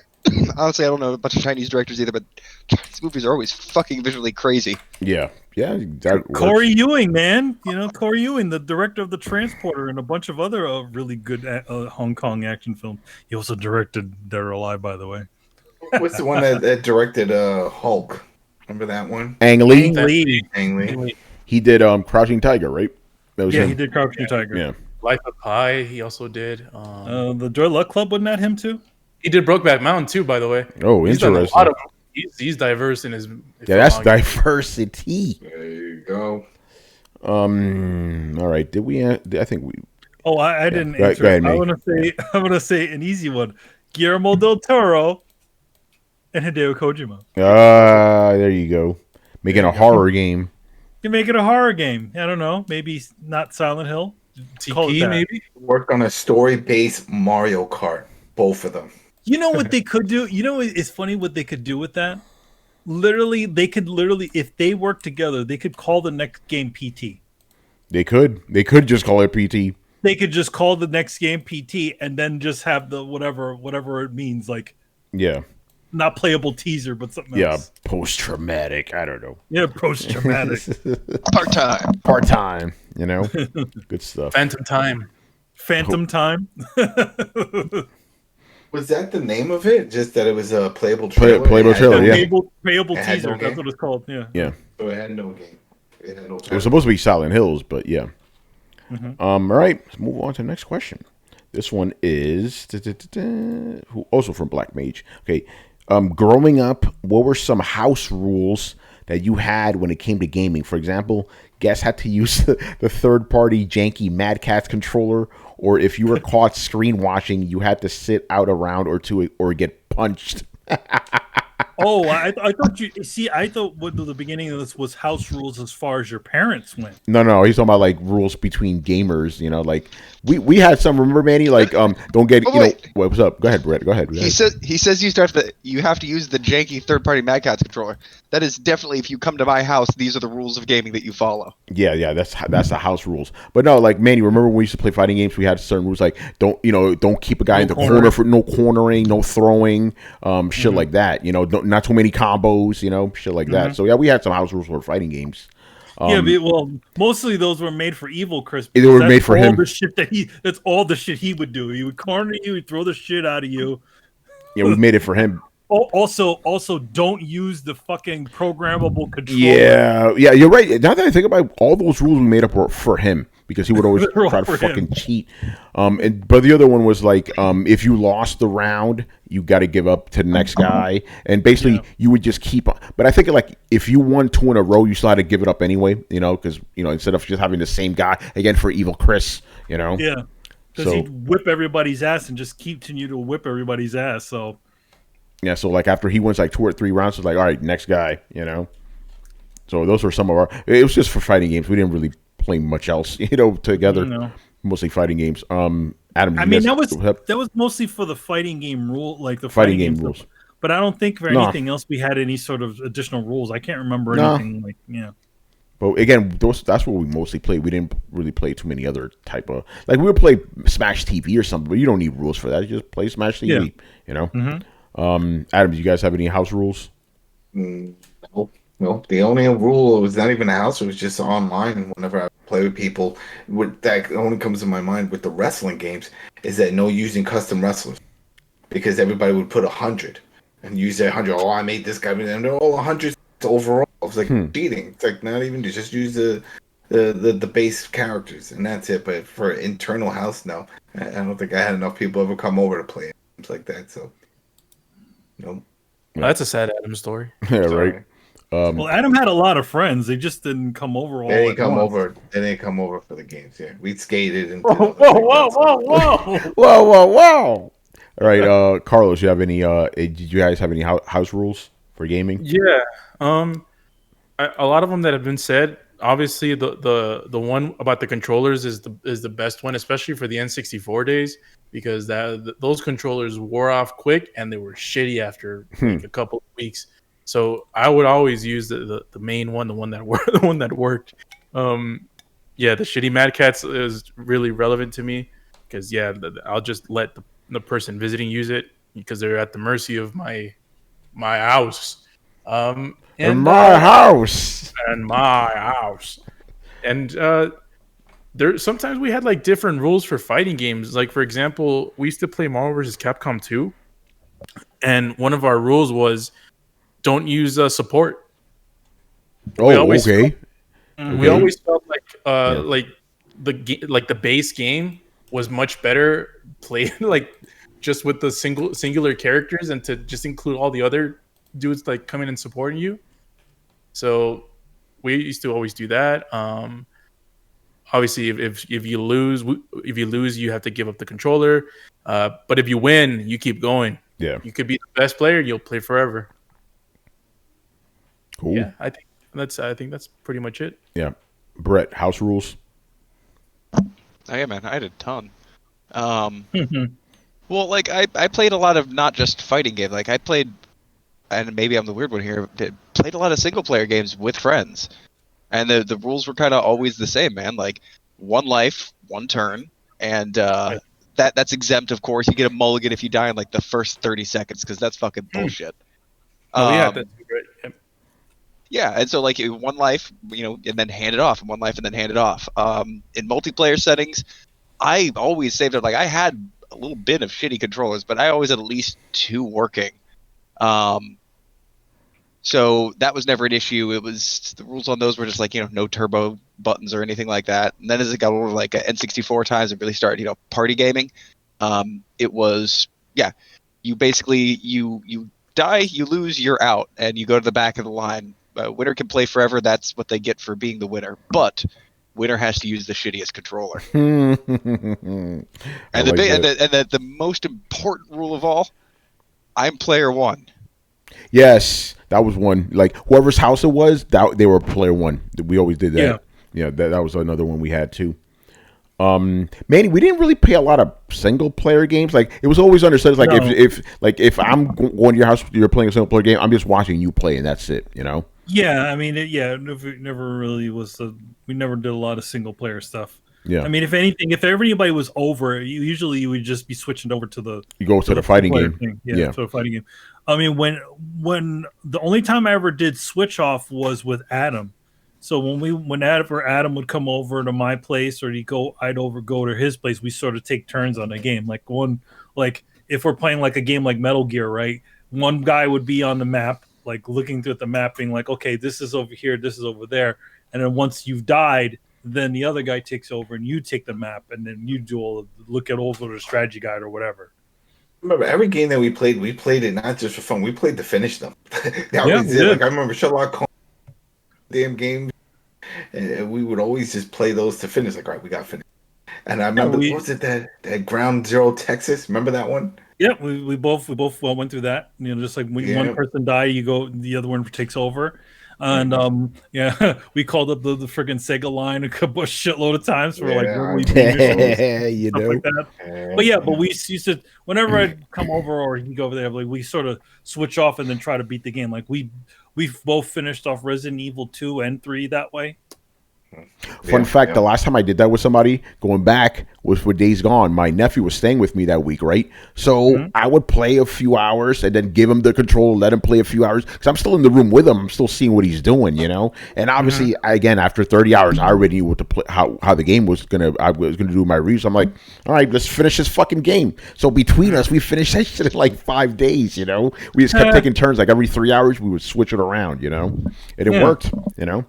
Speaker 5: honestly, I don't know a bunch of Chinese directors either, but Chinese movies are always fucking visually crazy.
Speaker 1: Yeah. That works.
Speaker 2: Corey Ewing, man, Corey Ewing, the director of The Transporter and a bunch of other really good Hong Kong action films. He also directed Dead or Alive, by the way.
Speaker 3: What's the one that directed Hulk? Remember that one?
Speaker 1: Ang Lee.
Speaker 2: Lee.
Speaker 3: Ang Lee.
Speaker 1: He did Crouching Tiger, right? That was
Speaker 2: Yeah,
Speaker 1: him.
Speaker 2: he did Crouching Tiger.
Speaker 1: Yeah.
Speaker 4: Life of Pi, he also did.
Speaker 2: The Joy Luck Club, wasn't that him too?
Speaker 4: He did Brokeback Mountain too, by the way.
Speaker 1: Oh,
Speaker 4: He's done a
Speaker 1: interesting.
Speaker 4: lot of. He's diverse in his.
Speaker 1: Yeah, that's
Speaker 4: filmography.
Speaker 1: diversity.
Speaker 3: There you go.
Speaker 1: All right. Did we? I think we.
Speaker 2: Oh, I didn't
Speaker 1: Go
Speaker 2: answer.
Speaker 1: ahead,
Speaker 2: I
Speaker 1: May.
Speaker 2: want to say I'm gonna say an easy one: Guillermo del Toro and Hideo Kojima.
Speaker 1: There you go. Making a horror game.
Speaker 2: You make it a horror game. I don't know. Maybe not Silent Hill. Call it
Speaker 4: TP
Speaker 2: that.
Speaker 4: maybe.
Speaker 3: Work on a story-based Mario Kart. Both of them.
Speaker 2: You know what they could do? You know, it's funny what they could do with that. They could if they work together, they could call the next game PT.
Speaker 1: They could just call it PT.
Speaker 2: They could just call the next game PT and then just have the whatever it means, like
Speaker 1: Yeah.
Speaker 2: not playable teaser, but something
Speaker 1: Yeah.
Speaker 2: else.
Speaker 1: Post traumatic. I don't know.
Speaker 2: Yeah, post traumatic.
Speaker 5: Part time.
Speaker 1: Part time. Good stuff.
Speaker 4: Phantom Time.
Speaker 2: Phantom Time.
Speaker 3: Was that the name of it? Just that it was a playable trailer?
Speaker 1: Playable
Speaker 3: It had
Speaker 1: trailer,
Speaker 3: no-
Speaker 1: yeah.
Speaker 2: Playable
Speaker 3: It had
Speaker 2: teaser.
Speaker 3: no
Speaker 2: That's
Speaker 3: game?
Speaker 2: what it's called. Yeah.
Speaker 1: Yeah.
Speaker 3: So it had no game. It had no
Speaker 1: It was supposed to be Silent Hills, but yeah. All right, let's move on to the next question. This one is who also from Black Mage. Okay, growing up, what were some house rules that you had when it came to gaming? For example, guests had to use the third-party janky Mad Catz controller, or if you were caught screen watching, you had to sit out a round or two or get punched.
Speaker 2: Oh, I thought you see. I thought what the beginning of this was house rules as far as your parents went.
Speaker 1: No, he's talking about like rules between gamers. Like we had some. Remember, Manny? Like don't get
Speaker 5: wait.
Speaker 1: What's up? Go ahead, Brett. Go ahead.
Speaker 5: He says you have to use the janky third-party Mad Catz controller. That is definitely, if you come to my house, these are the rules of gaming that you follow.
Speaker 1: Yeah, that's the house rules. But no, like Manny, remember when we used to play fighting games? We had certain rules like don't keep a guy in the corner for no cornering, no throwing, shit like that. Not too many combos, shit like that. So yeah, we had some house rules for fighting games.
Speaker 2: Mostly those were made for evil Chris.
Speaker 1: They were
Speaker 2: That's
Speaker 1: made for
Speaker 2: all
Speaker 1: him.
Speaker 2: The shit that's all the shit he would do. He would corner you, he'd throw the shit out of you.
Speaker 1: Yeah, we made it for him.
Speaker 2: Also, don't use the fucking programmable controller.
Speaker 1: Yeah, you're right. Now that I think about it, all those rules we made up were for him because he would always
Speaker 2: They're all
Speaker 1: try to
Speaker 2: for
Speaker 1: fucking
Speaker 2: him.
Speaker 1: cheat. But the other one was like, if you lost the round, you got to give up to the next guy, and basically you would just keep on. But I think like if you won 2 in a row, you still had to give it up anyway. Because instead of just having the same guy again for evil Chris.
Speaker 2: Yeah, because he'd whip everybody's ass and just continue to whip everybody's ass. So.
Speaker 1: Yeah, so like after he wins like 2 or 3 rounds, it's like, all right, next guy, So those were some of our. It was just for fighting games. We didn't really play much else, together.
Speaker 2: No.
Speaker 1: Mostly fighting games. Adam,
Speaker 2: I mean, that was mostly for the fighting game rule, like the
Speaker 1: fighting game rules.
Speaker 2: but I don't think for
Speaker 1: No.
Speaker 2: anything else we had any sort of additional rules. I can't remember
Speaker 1: No.
Speaker 2: anything like
Speaker 1: But again, that's what we mostly played. We didn't really play too many other type of like we would play Smash TV or something, but you don't need rules for that. You just play Smash TV. You know. Adam, do you guys have any house rules?
Speaker 3: No, the only rule was not even a house; it was just online. And whenever I play with people, that only comes to my mind with the wrestling games is that no using custom wrestlers, because everybody would put 100 and use their 100. Oh, I made this guy, and they're all 100 overall. It's like cheating. It's like not even just use the base characters, and that's it. But for internal house, no, I don't think I had enough people ever come over to play games like that. So, no.
Speaker 4: That's a sad Adam story.
Speaker 1: Yeah, right.
Speaker 2: well, Adam had a lot of friends. They just didn't come over all
Speaker 3: They didn't
Speaker 2: at
Speaker 3: come
Speaker 2: once.
Speaker 3: over. They didn't come over for the games. Yeah, we skated and.
Speaker 2: Whoa!
Speaker 1: Whoa! All right, Carlos, you have any? Did you guys have any house rules for gaming?
Speaker 4: Yeah. A lot of them that have been said. Obviously, the one about the controllers is the best one, especially for the N64 days, because those controllers wore off quick and they were shitty after like a couple of weeks. So I would always use the main one, the one that worked. Yeah, the shitty Mad Cats is really relevant to me because I'll just let the person visiting use it because they're at the mercy of my house.
Speaker 1: In my house.
Speaker 4: And there sometimes we had like different rules for fighting games. Like for example, we used to play Marvel vs. Capcom 2, and one of our rules was don't use support.
Speaker 1: Oh, okay.
Speaker 4: We always felt like the base game was much better played like just with the singular characters and to just include all the other dudes like coming and supporting you. So we used to always do that. Obviously, if you lose, you have to give up the controller. But if you win, you keep going.
Speaker 1: Yeah,
Speaker 4: you could be the best player. You'll play forever.
Speaker 1: Cool.
Speaker 4: Yeah, I think that's pretty much it.
Speaker 1: Yeah, Brett, house rules.
Speaker 5: Oh yeah, man, I had a ton. Well, like I played a lot of not just fighting games. Like I played, and maybe I'm the weird one here, played a lot of single player games with friends. And the rules were kind of always the same, man. Like one life, one turn, and that's exempt, of course. You get a mulligan if you die in like the first 30 seconds, because that's fucking bullshit.
Speaker 4: That's great. Yep.
Speaker 5: Yeah, and so like one life, and then hand it off, and one life, and then hand it off. In multiplayer settings, I always saved it. Like I had a little bit of shitty controllers, but I always had at least 2 working. So that was never an issue. It was the rules on those were just like, no turbo buttons or anything like that. And then as it got over like N64 times and really started, party gaming, it was, you basically, you die, you lose, you're out, and you go to the back of the line. Winner can play forever. That's what they get for being the winner. But winner has to use the shittiest controller. And the most important rule of all, I'm player 1.
Speaker 1: Yes, that was one. Like whoever's house it was, that they were player 1. We always did that. Yeah, that was another one we had too. Manny, we didn't really play a lot of single player games. Like it was always understood. Like if I'm going to your house, you're playing a single player game. I'm just watching you play, and that's it.
Speaker 2: Yeah, I mean, it never really was. We never did a lot of single player stuff.
Speaker 1: Yeah.
Speaker 2: I mean, if anything, if everybody was over, usually you would just be switching over to the
Speaker 1: the fighting game.
Speaker 2: Thing. Yeah, to a fighting game. I mean, when the only time I ever did switch off was with Adam. So when Adam would come over to my place or I'd go to his place, we sort of take turns on the game. Like if we're playing like a game like Metal Gear, right? One guy would be on the map, like looking through the map, being like, okay, this is over here, this is over there, and then once you've died, then the other guy takes over and you take the map, and then you look at over the strategy guide or whatever.
Speaker 3: Remember, every game that we played it not just for fun. We played to finish them. That was it. Like I remember Sherlock Holmes, damn game, and we would always just play those to finish. Like, all right, we got to finish. And I remember, what was it that Ground Zero Texas? Remember that one?
Speaker 2: Yeah, we both went through that. Just like when one person died, the other one takes over. And yeah, we called up the friggin' Sega line a shitload of times for like
Speaker 3: Yeah,
Speaker 2: what we missions,
Speaker 1: You
Speaker 2: stuff
Speaker 1: know.
Speaker 2: like that. But yeah, but we used to whenever I'd come over or he'd go over there, like we sort of switch off and then try to beat the game. Like we've both finished off Resident Evil 2 and 3 that way.
Speaker 1: Fun fact, the last time I did that with somebody, going back, was for Days Gone. My nephew was staying with me that week, right? So I would play a few hours and then give him the control, let him play a few hours. Because I'm still in the room with him. I'm still seeing what he's doing, you know? And obviously, again, after 30 hours, I already knew what to play, how the game was I was going to do my review. So I'm like, all right, let's finish this fucking game. So between us, we finished that shit in like 5 days, you know? We just kept taking turns. Like every 3 hours, we would switch it around, you know? And it worked, you know?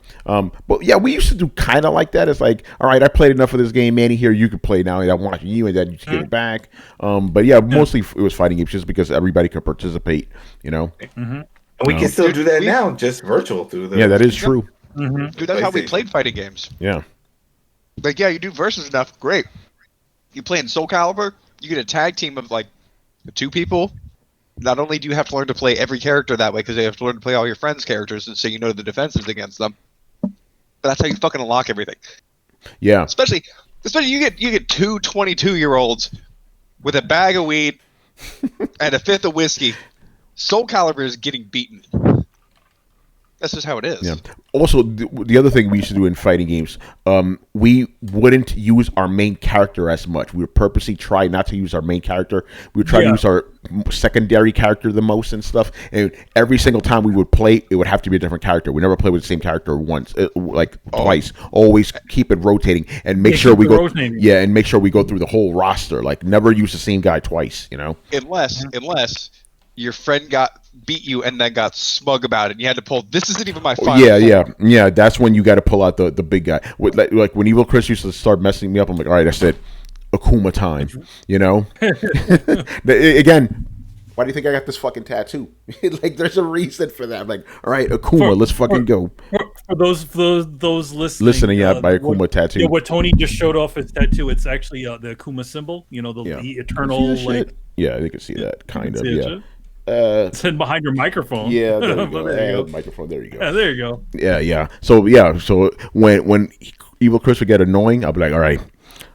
Speaker 1: But yeah, we used to do kind of like that. It's like, all right, I played enough of this game, Manny. Here, you can play now. And I'm watching you, and then you just get it back. But yeah, mostly it was fighting games just because everybody could participate. You know,
Speaker 3: and we can still do that now, just virtual through the.
Speaker 1: Yeah, that is true.
Speaker 5: Dude, that's how we played fighting games.
Speaker 1: Yeah.
Speaker 5: Like, yeah, you do versus stuff, great. You play in Soul Calibur, you get a tag team of like 2 people. Not only do you have to learn to play every character that way, because you have to learn to play all your friends' characters, and so you know the defenses against them. But that's how you fucking unlock everything.
Speaker 1: Yeah.
Speaker 5: Especially you get 2 22-year-olds with a bag of weed and a fifth of whiskey. Soul Calibur is getting beaten. That's just how it is.
Speaker 1: Yeah. Also, the other thing we used to do in fighting games, we wouldn't use our main character as much. We would purposely try not to use our main character. We would try to use our secondary character the most and stuff. And every single time we would play, it would have to be a different character. We never play with the same character once, twice. Always keep it rotating and make sure we go. Rotating. Yeah, and make sure we go through the whole roster. Like never use the same guy twice. You know,
Speaker 5: unless your friend beat you and then got smug about it. And you had to pull. This isn't even my final.
Speaker 1: Yeah. That's when you got to pull out the big guy. Like when Evil Chris used to start messing me up, I'm like, all right, I said, Akuma time. You know. Again, why do you think I got this fucking tattoo? Like, there's a reason for that. I'm like, all right, Akuma, let's fucking go.
Speaker 2: For those listening,
Speaker 1: by Akuma tattoo.
Speaker 2: Yeah, what Tony just showed off his tattoo. It's actually the Akuma symbol. You know, the eternal like.
Speaker 1: Yeah, you can see that kind of. Yeah.
Speaker 2: It's hidden behind your microphone.
Speaker 1: Yeah, there you go. Microphone. There you go.
Speaker 2: Yeah, there you go.
Speaker 1: Yeah. So when Evil Chris would get annoying, I'll be like, all right,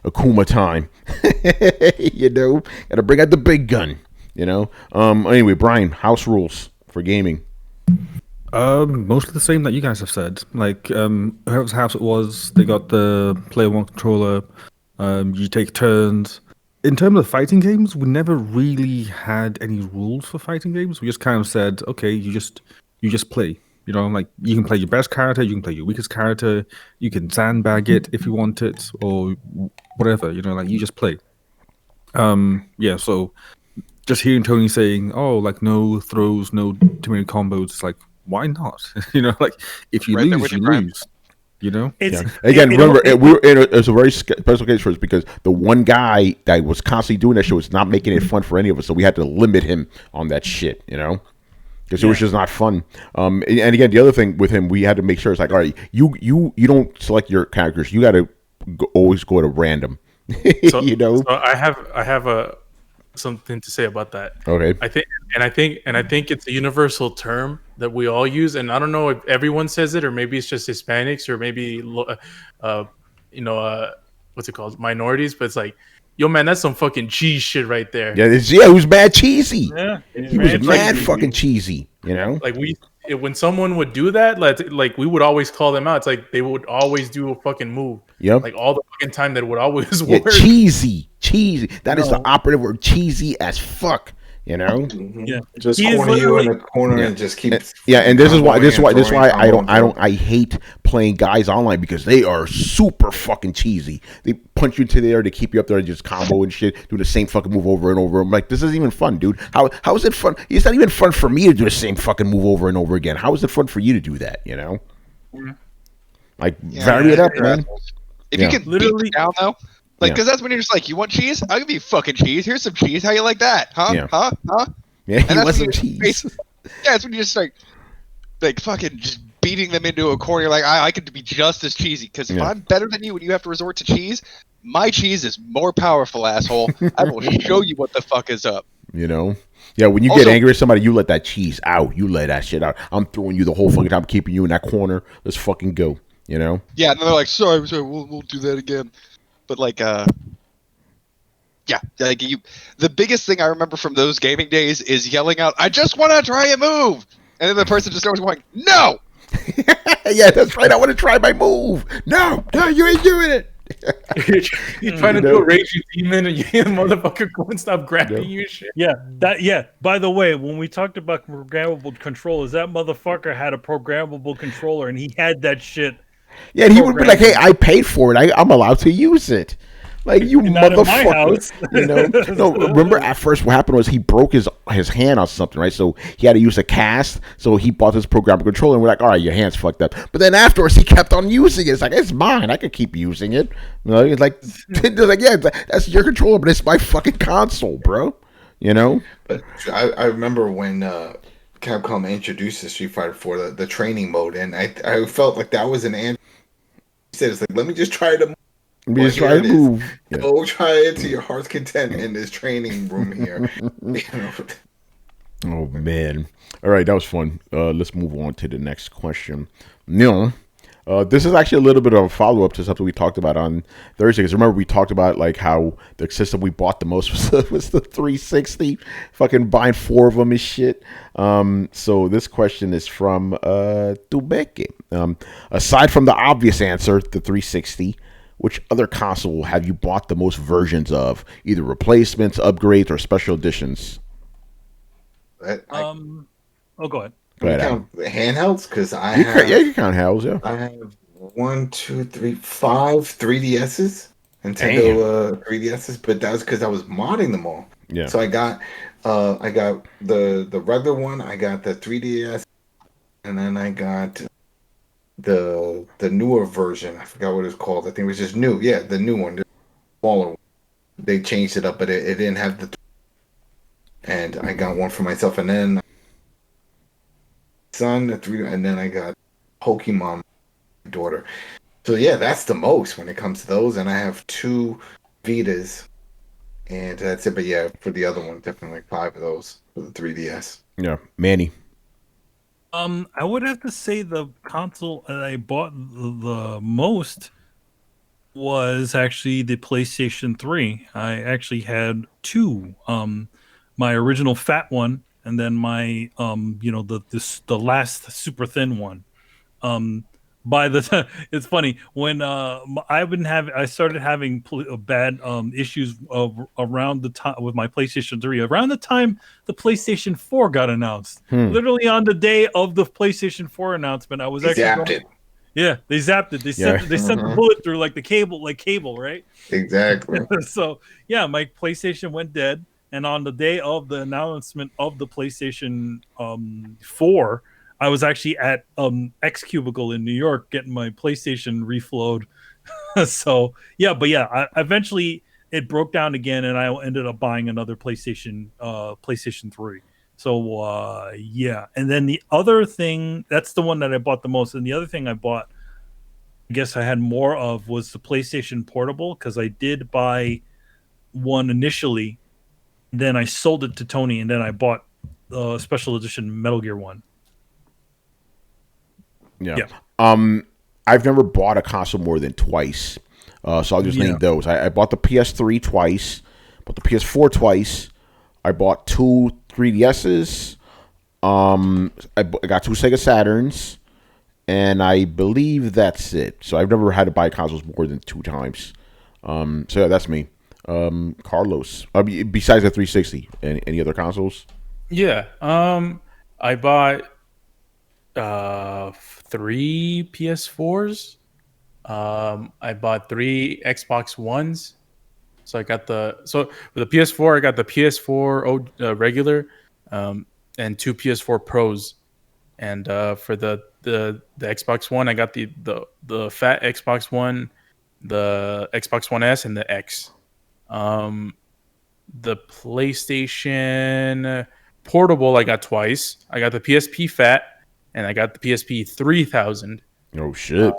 Speaker 1: Akuma time. You know, gotta bring out the big gun. You know. Anyway, Brian, house rules for gaming.
Speaker 6: Mostly the same that you guys have said. Like, whoever's house it was, they got the player one controller. You take turns. In terms of fighting games, we never really had any rules for fighting games. We just kind of said, okay, you just play. You know, like you can play your best character, you can play your weakest character, you can sandbag it if you want it, or whatever. You know, like you just play. Yeah. So just hearing Tony saying, "Oh, like no throws, no too many combos," it's like, why not? You know, like if you lose, you lose. You know.
Speaker 1: Again, remember, it's a very special case for us because the one guy that was constantly doing that shit was not making it fun for any of us, so we had to limit him on that shit. You know. Because it was just not fun. And again, the other thing with him, we had to make sure it's like, all right, you don't select your characters. You got to always go to random. You know.
Speaker 4: So I have something to say about that.
Speaker 1: Okay.
Speaker 4: I think it's a universal term that we all use, and I don't know if everyone says it, or maybe it's just Hispanics, or maybe what's it called, minorities. But it's like, yo, man, that's some fucking cheese shit right there.
Speaker 1: Yeah, it was mad cheesy.
Speaker 2: Yeah,
Speaker 1: he was mad fucking cheesy. You know,
Speaker 4: like when someone would do that, like we would always call them out. It's like they would always do a fucking move.
Speaker 1: Yep.
Speaker 4: Like all the fucking time that would always work.
Speaker 1: Cheesy. That is the operative word. Cheesy as fuck. You know.
Speaker 2: Yeah.
Speaker 3: Just corner you in the corner and just keep.
Speaker 1: Yeah, and this is why I hate playing guys online, because they are super fucking cheesy. They punch you into the air to keep you up there and just combo and shit, do the same fucking move over and over. I'm like, this isn't even fun, dude. How is it fun? It's not even fun for me to do the same fucking move over and over again. How is it fun for you to do that? You know. Like, vary it up, man.
Speaker 5: If you can literally beat down though. Like, because that's when you're just like, you want cheese? I'll give you fucking cheese. Here's some cheese. How you like that? Huh?
Speaker 1: Yeah.
Speaker 5: Huh?
Speaker 1: Yeah, he wants some cheese.
Speaker 5: Yeah, it's when you just like fucking just beating them into a corner. You're like, I could be just as cheesy. Because if I'm better than you and you have to resort to cheese, my cheese is more powerful, asshole. I will show you what the fuck is up.
Speaker 1: You know? Yeah, when you
Speaker 5: Also-
Speaker 1: get angry at somebody, you let that cheese out. You let that shit out. I'm throwing you the whole fucking time, keeping you in that corner. Let's fucking go. You know?
Speaker 5: Yeah, and they're like, sorry, we'll do that again. But like, yeah, like the biggest thing I remember from those gaming days is yelling out, "I just want to try a move," and then the person just starts going, "No."
Speaker 1: Yeah, that's right. I want to try my move. No, you ain't doing it.
Speaker 4: You're trying to do a raging demon and you hear the motherfucker go and stop grabbing you and shit.
Speaker 2: Yeah. By the way, when we talked about programmable controllers, that motherfucker had a programmable controller, and he had that shit.
Speaker 1: Yeah, and he would be like, "Hey, I paid for it. I'm allowed to use it." Like, you
Speaker 2: Not at my house.
Speaker 1: motherfucker. You know? No, remember at first what happened was he broke his hand on something, right? So he had to use a cast. So he bought this programmable controller, and we're like, "All right, your hand's fucked up." But then afterwards, he kept on using it. It's like, it's mine. I could keep using it. You know, it's like, yeah, that's your controller, but it's my fucking console, bro. You know?
Speaker 3: But I remember when Capcom introduced the Street Fighter 4, the training mode, and I felt like that was an answer. He said, "It's like, let me just try to
Speaker 1: Try to move. Yeah.
Speaker 3: Go try it to your heart's content in this training room here." You know?
Speaker 1: Oh man! All right, that was fun. Let's move on to the next question. Neil, this is actually a little bit of a follow up to something we talked about on Thursday. Because remember, we talked about like how the system we bought the most was the 360. Fucking buying 4 of them and shit. So this question is from Dubeke. Aside from the obvious answer, the 360. Which other console have you bought the most versions of? Either replacements, upgrades, or special editions?
Speaker 2: Go ahead.
Speaker 1: Go ahead,
Speaker 3: count the handhelds because
Speaker 1: you can count handhelds. Yeah,
Speaker 3: I have 1, 2, 3, 5 3DSs, Nintendo 3DSs, but that was because I was modding them all.
Speaker 1: Yeah.
Speaker 3: So I got the regular one, I got the 3DS, and then I got the newer version. I forgot what it's called. I think it was just new. Yeah, the new one, the smaller one. They changed it up, but it didn't have the. And I got one for myself, and then son, and then I got Pokemon, my daughter. So yeah, that's the most when it comes to those. And I have 2 Vitas, and that's it. But yeah, for the other one, definitely like 5 of those for the 3DS.
Speaker 1: yeah. Manny.
Speaker 2: I would have to say the console that I bought the most was actually the PlayStation 3. I actually had 2. My original fat one, and then my the last super thin one. By the it's funny when I started having bad issues around the time with my PlayStation 3 around the time the PlayStation 4 got announced. Literally on the day of the PlayStation 4 announcement, I was actually yeah, they zapped it. They sent the bullet through like cable, right?
Speaker 3: Exactly.
Speaker 2: So yeah, my PlayStation went dead, and on the day of the announcement of the PlayStation 4, I was actually at X Cubicle in New York getting my PlayStation reflowed. So yeah, but yeah, eventually it broke down again, and I ended up buying another PlayStation 3. So yeah, and then the other thing, that's the one that I bought the most, and the other thing I bought, I guess I had more of, was the PlayStation Portable, because I did buy one initially, then I sold it to Tony, and then I bought the special edition Metal Gear one.
Speaker 1: Yeah. I've never bought a console more than twice. So I'll just name those. I bought the PS3 twice, bought the PS4 twice. I bought 2 3DSs. I got 2 Sega Saturns, and I believe that's it. So I've never had to buy consoles more than 2 times. So yeah, that's me. Carlos, besides the 360, any other consoles?
Speaker 4: Yeah. I bought 3 PS4s. I bought 3 Xbox Ones. So I got with the PS4, I got the PS4 regular, and 2 PS4 Pros. And for the Xbox One, I got the fat Xbox One, the Xbox One S, and the X. The PlayStation Portable I got twice. I got the PSP Fat, and I got the PSP 3000.
Speaker 1: Oh shit!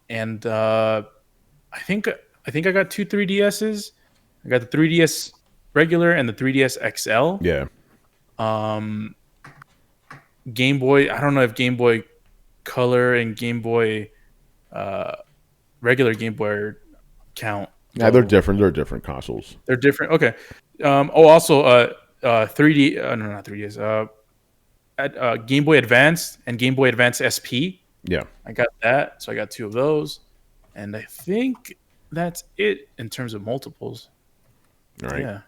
Speaker 4: And I think I got 2 3DSs. I got the 3DS regular and the 3DS XL.
Speaker 1: Yeah.
Speaker 4: Game Boy. I don't know if Game Boy Color and Game Boy, regular Game Boy count.
Speaker 1: Yeah, they're different. They're different consoles.
Speaker 4: They're different. Okay. Also, 3D. No, not 3DS. Game Boy Advance and Game Boy Advance SP.
Speaker 1: Yeah.
Speaker 4: I got that. So I got 2 of those, and I think that's it in terms of multiples.
Speaker 1: All right.
Speaker 4: Yeah.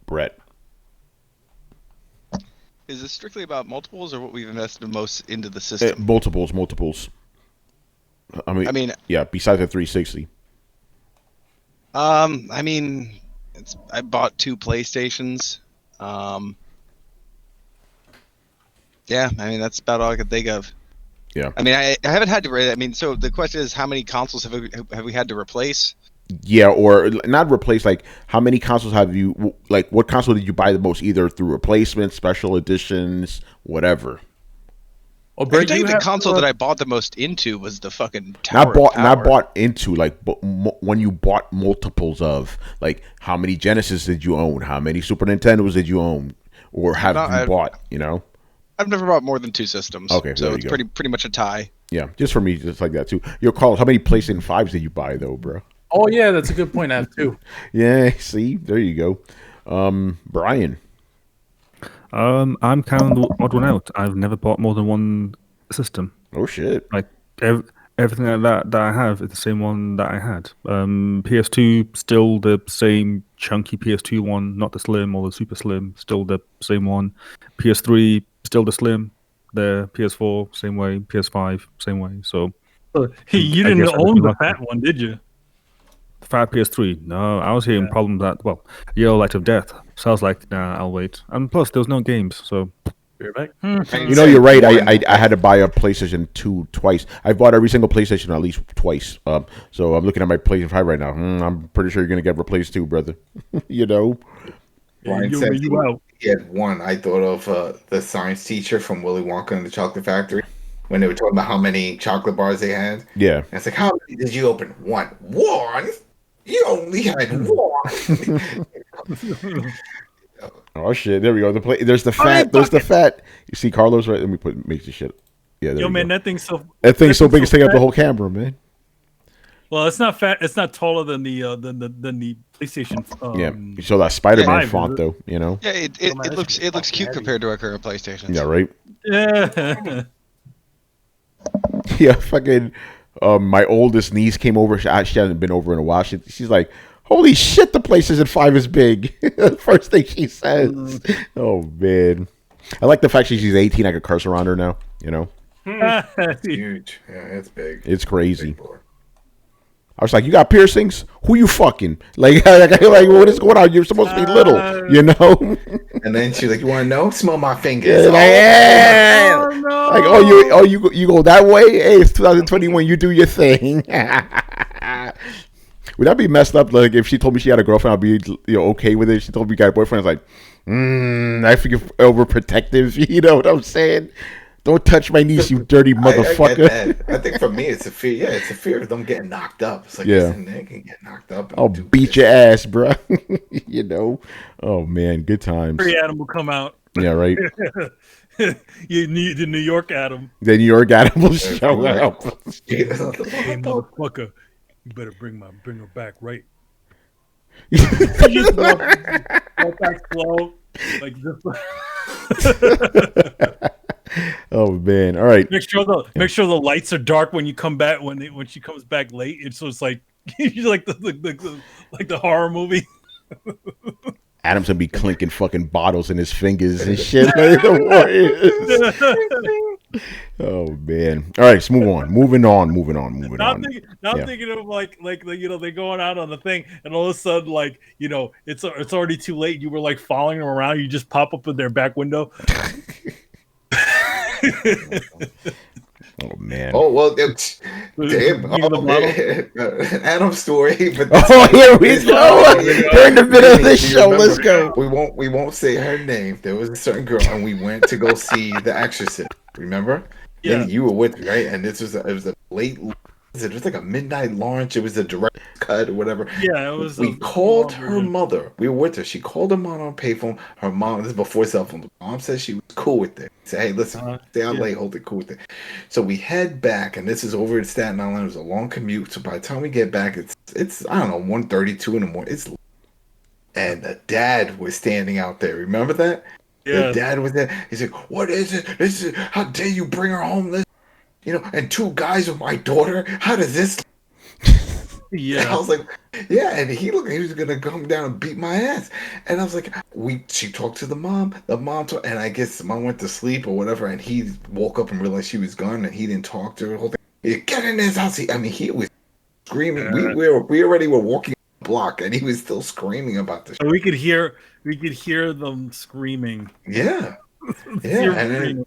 Speaker 1: Brett.
Speaker 5: Is this strictly about multiples or what we've invested most into the system?
Speaker 1: Multiples. I mean, yeah. Besides the 360.
Speaker 5: I mean, I bought 2 PlayStations. Yeah, I mean that's about all I could think of.
Speaker 1: Yeah.
Speaker 5: I mean, I haven't had to. I mean, so the question is, how many consoles have we had to replace?
Speaker 1: Yeah, or not replace. Like, how many consoles have you? Like, what console did you buy the most? Either through replacements, special editions, whatever.
Speaker 4: Well,
Speaker 5: I can
Speaker 4: Brett,
Speaker 5: tell you the
Speaker 4: have-
Speaker 5: console that I bought the most into was the fucking Tower of Power.
Speaker 1: Not bought into. Like, when you bought multiples of. Like, how many Genesis did you own? How many Super Nintendos did you own? Or have you bought? You know.
Speaker 5: I've never bought more than 2 systems.
Speaker 1: Okay,
Speaker 5: so it's pretty much a tie.
Speaker 1: Yeah, just for me, just like that too. Yo, Carlos, how many PlayStation 5s did you buy though, bro?
Speaker 4: Oh yeah, that's a good point. I have 2.
Speaker 1: Yeah, see, there you go. Brian.
Speaker 6: I'm kind of the odd one out. I've never bought more than one system.
Speaker 1: Oh shit!
Speaker 6: Like everything like that I have is the same one that I had. PS2 still the same chunky PS2 one, not the slim or the super slim. Still the same one. PS3 still the slim. The PS4 same way. PS5 same way. So
Speaker 2: you
Speaker 6: I
Speaker 2: didn't
Speaker 6: guess I
Speaker 2: own the
Speaker 6: lucky.
Speaker 2: fat one, did you?
Speaker 6: the fat PS3. No, I was hearing problems that Yellow Light of Death. So I was like, nah, I'll wait. And plus, there was no games, so.
Speaker 4: You're back.
Speaker 1: You know, you're right. I had to buy a PlayStation 2 twice. I've bought every single PlayStation at least twice. So I'm looking at my PlayStation 5 right now. I'm pretty sure you're going to get replaced too, brother. You know?
Speaker 3: Brian
Speaker 2: You-
Speaker 3: said
Speaker 2: you out.
Speaker 3: he had one. I thought of the science teacher from Willy Wonka and the Chocolate Factory when they were talking about how many chocolate bars they had.
Speaker 1: Yeah.
Speaker 3: And it's like, how many did you open? One. One? You only had one.
Speaker 1: Oh shit! There we go. There's the fat. There's the fat. You see Carlos, right? Let me make the shit. Yeah, there
Speaker 2: Yo,
Speaker 1: we
Speaker 2: man,
Speaker 1: go.
Speaker 2: that thing's so
Speaker 1: so big it's taking up the
Speaker 2: fat.
Speaker 1: whole camera, man.
Speaker 2: Well, it's not fat. It's not taller than the PlayStation.
Speaker 1: Yeah. You saw that Spider-Man
Speaker 2: Five,
Speaker 1: font
Speaker 2: is it?
Speaker 1: though. You know.
Speaker 5: Yeah, it looks cute compared to our current PlayStation.
Speaker 1: Yeah. Right.
Speaker 2: Yeah.
Speaker 1: Yeah. Fucking. My oldest niece came over. She hasn't been over in a while. She's like, "Holy shit, the PlayStation 5 is big." First thing she says. Oh man. I like the fact she's 18. I could curse around her now. You know.
Speaker 3: It's huge. Yeah, it's big.
Speaker 1: It's crazy.
Speaker 3: Big boy.
Speaker 1: I was like, "You got piercings? Who you fucking?" Like what is going on? You're supposed to be little, you know.
Speaker 3: And then she's like, "You want to know? Smell my fingers."
Speaker 1: Yeah, like, yeah.
Speaker 2: Oh, no.
Speaker 1: Like, you go that way? Hey, it's 2021. You do your thing. Would that be messed up? Like, if she told me she had a girlfriend, I'd be okay with it. If she told me you got a boyfriend, I was like, I feel overprotective. You know what I'm saying? Don't touch my niece, you dirty motherfucker.
Speaker 3: I get that. I think for me, it's a fear. Yeah, it's a fear of them getting knocked up. It's like,
Speaker 1: Yeah.
Speaker 3: listen, they can get knocked up. and
Speaker 1: I'll
Speaker 3: do
Speaker 1: beat
Speaker 3: this.
Speaker 1: your ass, bro. You know? Oh, man. Good times.
Speaker 2: Free Adam will come out.
Speaker 1: Yeah, right?
Speaker 2: You need the New York Adam.
Speaker 1: The New York Adam will show up.
Speaker 2: Hey, motherfucker, you better bring her back, right? You just walk back slow, like this.
Speaker 1: Oh, man. All right.
Speaker 2: Make sure the lights are dark when you come back when she comes back late. It's so it's like like the horror movie.
Speaker 1: Adam's gonna be clinking fucking bottles in his fingers and shit. Like the Warriors. Oh man! All right, let's move on. Moving on.
Speaker 2: Now I'm thinking of like they're going out on the thing, and all of a sudden it's already too late. You were like following them around. You just pop up in their back window.
Speaker 1: Oh man!
Speaker 3: Oh well, it's, damn.
Speaker 2: You know the
Speaker 3: Oh,
Speaker 2: model?
Speaker 3: man. Adam story. But
Speaker 1: Oh, here we
Speaker 3: it's
Speaker 1: go.
Speaker 3: not-
Speaker 1: We're in the middle of this
Speaker 3: You
Speaker 1: show.
Speaker 3: remember,
Speaker 1: Let's go.
Speaker 3: We won't say her name. There was a certain girl, and we went to go see The Exorcist. Remember?
Speaker 2: Yeah.
Speaker 3: And you were with me, right? And it was a late it was like a midnight launch. It was a direct cut or whatever.
Speaker 2: Yeah, it was.
Speaker 3: We called her mother. We were with her. She called her mom on payphone. Her mom, this is before cell phone. Mom said she was cool with it. Said, hey, listen, stay out late, hold it, cool with it. So we head back, and this is over in Staten Island. It was a long commute. So by the time we get back, it's I don't know, 1:32 in the morning. And the dad was standing out there. Remember that? Yeah. The dad was there. He said, what is it? This is, how dare you bring her home? This, and two guys with my daughter. How does this? Yeah. And I was like, yeah. And he looked, he was gonna come down and beat my ass. And I was like, she talked to the mom. The mom talked, and I guess the mom went to sleep or whatever. And he woke up and realized she was gone, and he didn't talk to her the whole thing. He, get in his house. He was screaming. We already were walking the block, and he was still screaming about this.
Speaker 2: So we could hear them screaming.
Speaker 3: Yeah. Yeah. And then,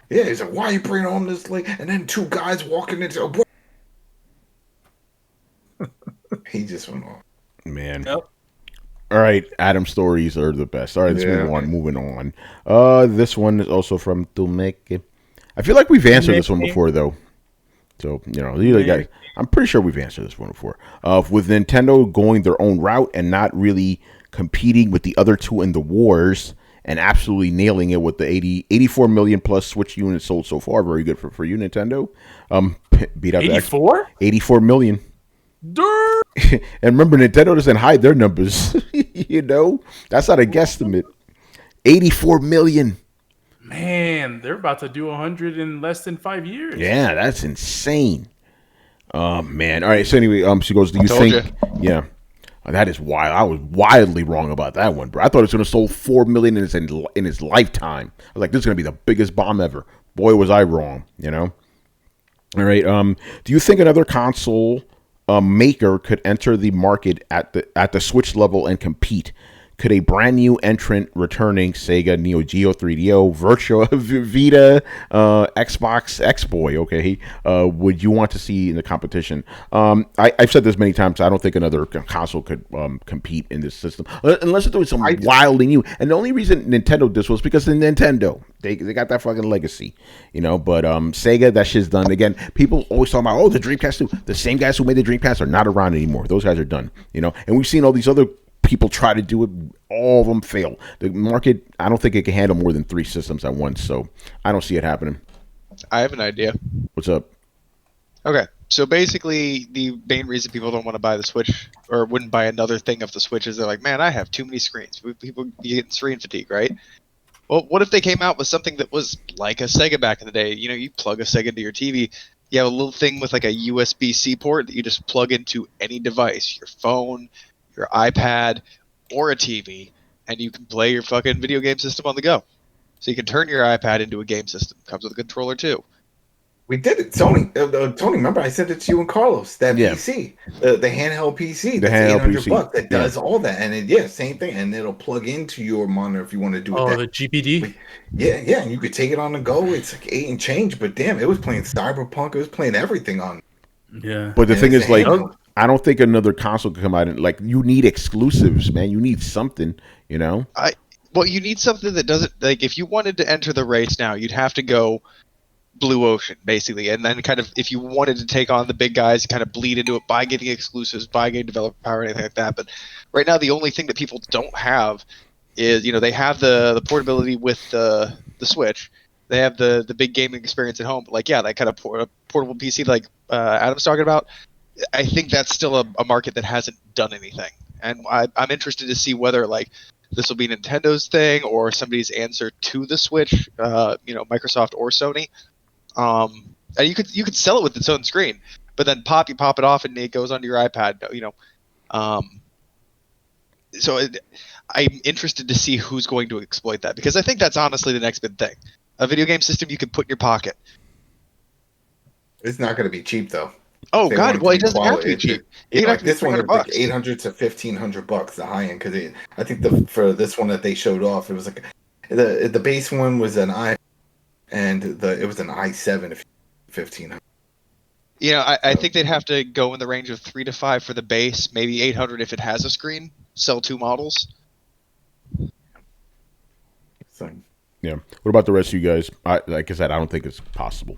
Speaker 3: yeah, he's like, why are you bringing home this late? And then two guys walking into. He just went off.
Speaker 1: Man.
Speaker 2: Yep.
Speaker 1: All right, Adam stories are the best. All right, let's move on. Moving on. This one is also from Tumeke. I feel like we've answered this one before, though. So, guys, I'm pretty sure we've answered this one before. With Nintendo going their own route and not really competing with the other two in the wars, and absolutely nailing it with the 84 million plus Switch units sold so far. Very good for you, Nintendo. Beat out
Speaker 4: 84?
Speaker 1: 84 million. And remember, Nintendo doesn't hide their numbers. That's not a guesstimate. 84 million.
Speaker 4: Man, they're about to do 100 in less than 5 years.
Speaker 1: Yeah, that's insane. Oh man. All right. So anyway, she goes, "Do you think?" Yeah. That is wild. I was wildly wrong about that one, bro. I thought it was going to sold 4 million in its lifetime. I was like, this is going to be the biggest bomb ever. Boy, was I wrong. All right. Do you think another console maker could enter the market at the Switch level and compete? Could a brand new entrant returning Sega, Neo Geo, 3DO, Virtua Vita, Xbox, X-Boy, okay, would you want to see in the competition? I've said this many times. I don't think another console could compete in this system unless it's doing something wildly new. And the only reason Nintendo did this was because of Nintendo. They got that fucking legacy, But Sega, that shit's done. Again, people always talk about, the Dreamcast too. The same guys who made the Dreamcast are not around anymore. Those guys are done, And we've seen all these other people try to do it. All of them fail. The market, I don't think it can handle more than 3 systems at once, so I don't see it happening.
Speaker 5: I have an idea.
Speaker 1: What's up?
Speaker 5: Okay, so basically the main reason people don't want to buy the Switch or wouldn't buy another thing of the Switch is they're like, man, I have too many screens. People get screen fatigue, right? Well, what if they came out with something that was like a Sega back in the day? You plug a Sega into your TV. You have a little thing with like a USB-C port that you just plug into any device, your phone, your iPad, or a TV, and you can play your fucking video game system on the go. So you can turn your iPad into a game system. Comes with a controller too.
Speaker 3: We did it, Tony. Tony, remember I sent it to you and Carlos. That PC, the handheld PC,
Speaker 1: the handheld PC
Speaker 3: $800 that does all that, and same thing, and it'll plug into your monitor if you want to do it.
Speaker 4: Oh, the GPD.
Speaker 3: Yeah, and you could take it on the go. It's like 8 and change, but damn, it was playing Cyberpunk. It was playing everything on.
Speaker 4: Yeah,
Speaker 1: but the thing is, like, I don't think another console could come out and you need exclusives, man. You need something,
Speaker 5: Well, you need something that doesn't if you wanted to enter the race now, you'd have to go blue ocean basically, and then kind of if you wanted to take on the big guys, kind of bleed into it by getting exclusives, by getting developer power, anything like that. But right now, the only thing that people don't have is they have the portability with the Switch. They have the big gaming experience at home. But that kind of portable PC like Adam's talking about. I think that's still a market that hasn't done anything, and I'm interested to see whether this will be Nintendo's thing or somebody's answer to the Switch, Microsoft or Sony. And you could sell it with its own screen, but then you pop it off and it goes onto your iPad. I'm interested to see who's going to exploit that, because I think that's honestly the next big thing. A video game system you can put in your pocket.
Speaker 3: It's not going to be cheap though.
Speaker 5: Oh God! Well, it doesn't have to be cheap.
Speaker 3: This one is like $800 to $1,500, the high end. Because I think for this one that they showed off, it was like the base one was an i, and it was an i7 if $1,500.
Speaker 5: I think they'd have to go in the range of 3 to 5 for the base, maybe 800 if it has a screen. Sell 2 models.
Speaker 1: So, yeah. What about the rest of you guys? Like I said, I don't think it's possible.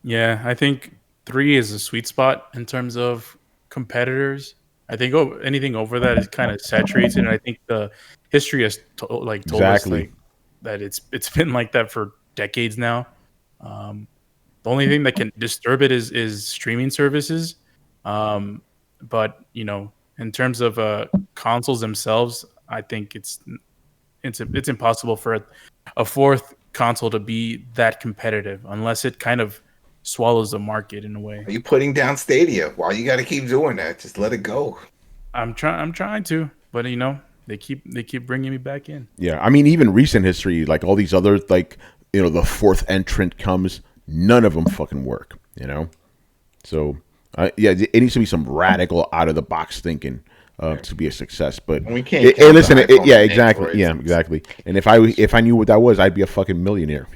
Speaker 4: Yeah, I think 3 is a sweet spot in terms of competitors. I think anything over that is kind of saturated, and I think the history has told us
Speaker 1: Exactly.
Speaker 4: that it's been like that for decades now. Um, the only thing that can disturb it is streaming services. But in terms of consoles themselves, I think it's impossible for a fourth console to be that competitive unless it kind of swallows the market in a way.
Speaker 3: Are you putting down Stadia? Why you got to keep doing that? Just let it go.
Speaker 4: I'm trying to, but they keep bringing me back in.
Speaker 1: Yeah, I mean, even recent history, like all these other, like, the fourth entrant comes, none of them fucking work, So, yeah, it needs to be some radical out of the box thinking to be a success. But
Speaker 3: And we can't
Speaker 1: hey, listen,
Speaker 3: count the iPhone
Speaker 1: yeah,
Speaker 3: in,
Speaker 1: exactly,
Speaker 3: for
Speaker 1: yeah,
Speaker 3: instance.
Speaker 1: exactly. And if I knew what that was, I'd be a fucking millionaire,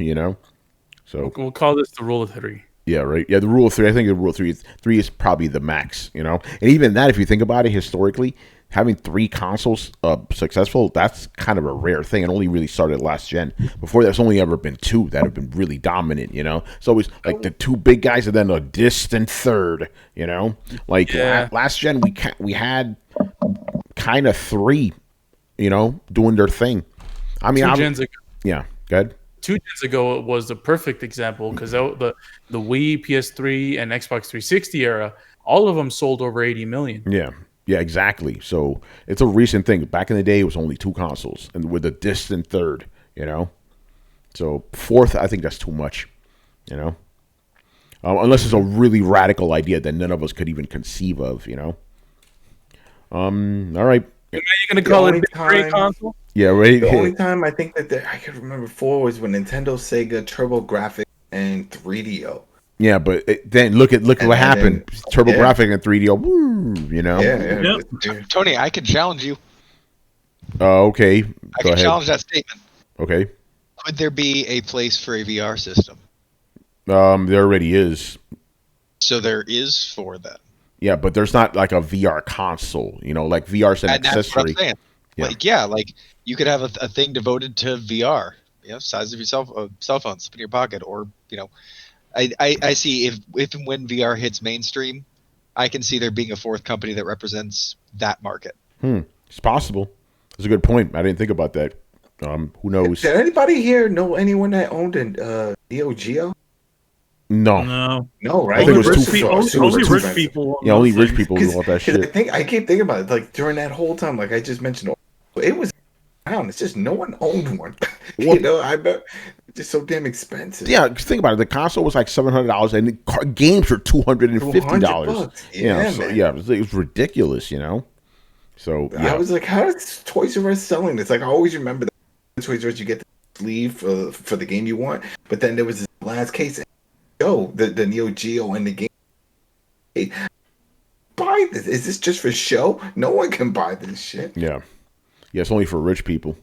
Speaker 1: So
Speaker 4: We'll call this the rule of 3.
Speaker 1: yeah, right. Yeah, the rule of 3. I think the rule of 3 is probably the max, And even that, if you think about it historically, having 3 consoles successful, that's kind of a rare thing. It only really started last gen. Before, there's only ever been 2 that have been really dominant. It's always like the 2 big guys and then a distant third. Like last gen, we had kind of 3, doing their thing. I mean,
Speaker 4: 2 gens ago,
Speaker 1: yeah, good.
Speaker 4: 2 gens ago was the perfect example because the Wii, PS3, and Xbox 360 era, all of them sold over 80 million.
Speaker 1: Yeah. Yeah, exactly. So it's a recent thing. Back in the day, it was only 2 consoles, and with a distant third. So fourth, I think that's too much. Unless it's a really radical idea that none of us could even conceive of. All right.
Speaker 4: Are you gonna call it
Speaker 3: only
Speaker 4: Big Three
Speaker 3: time-
Speaker 4: console?
Speaker 1: Yeah, right.
Speaker 3: The only time I think that I could remember 4 was when Nintendo, Sega, TurboGrafx, and 3DO.
Speaker 1: Yeah, but then look at what
Speaker 3: And
Speaker 1: happened.
Speaker 3: then-
Speaker 1: TurboGrafx and 3DO. Woo,
Speaker 3: Yeah.
Speaker 2: Yep.
Speaker 5: Tony, I can challenge you.
Speaker 1: Okay.
Speaker 5: I
Speaker 1: Go
Speaker 5: can
Speaker 1: ahead.
Speaker 5: challenge that statement.
Speaker 1: Okay.
Speaker 5: Could there be a place for a VR system?
Speaker 1: There already is.
Speaker 5: So there is for that.
Speaker 1: Yeah, but there's not like a VR console. Like VR's an
Speaker 5: And that's what
Speaker 1: accessory.
Speaker 5: I'm saying.
Speaker 1: Yeah.
Speaker 5: Like you could have a thing devoted to VR. Size of your cell phone, slip in your pocket, or I see if and when VR hits mainstream, I can see there being a fourth company that represents that market.
Speaker 1: It's possible. That's a good point. I didn't think about that. Who knows?
Speaker 3: Did anybody here know anyone that owned a Neo Geo?
Speaker 1: No.
Speaker 2: No.
Speaker 3: No, right?
Speaker 1: I think it was
Speaker 2: Only
Speaker 1: too-
Speaker 2: rich,
Speaker 1: it was
Speaker 2: people, only
Speaker 1: too
Speaker 2: rich
Speaker 3: expensive.
Speaker 2: people.
Speaker 1: Yeah, only
Speaker 2: those
Speaker 1: rich
Speaker 2: things.
Speaker 1: people do all that shit.
Speaker 3: I keep thinking about it. Like during that whole time, like I just mentioned, it was around. It's just no one owned one.
Speaker 1: Well-
Speaker 3: I bet it's just so damn expensive.
Speaker 1: Yeah, 'cause think about it. The console was like $700, and the games were $250.
Speaker 3: $200. Yeah,
Speaker 1: So
Speaker 3: man.
Speaker 1: yeah, it was ridiculous. So yeah,
Speaker 3: I was like, how is Toys R Us selling this? Like I always remember that Toys R Us, you get the sleeve for the game you want, but then there was this last case. The Neo Geo and the game. Hey, buy this. Is this just for show? No one can buy this shit.
Speaker 1: yeah, it's only for rich people.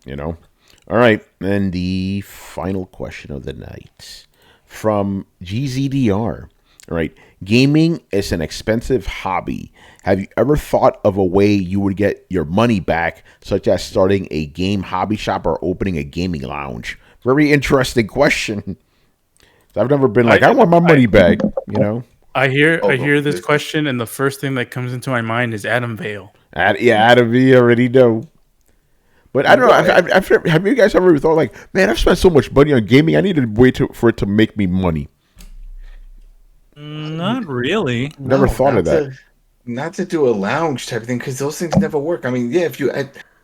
Speaker 1: All right, and the final question of the night from GZDR. All right, gaming is an expensive hobby. Have you ever thought of a way you would get your money back, such as starting a game hobby shop or opening a gaming lounge? Very interesting question. I've never been like, I want my money back,
Speaker 4: I hear this
Speaker 3: this-
Speaker 4: question, and the first thing that comes into my mind is Adam Vale.
Speaker 1: Adam V already know. But I don't know. Have you guys ever thought like, man, I've spent so much money on gaming. I need a way for it to make me money.
Speaker 2: Not really.
Speaker 1: Never thought of
Speaker 3: not
Speaker 1: that.
Speaker 3: Not to do a lounge type of thing because those things never work. I mean, yeah,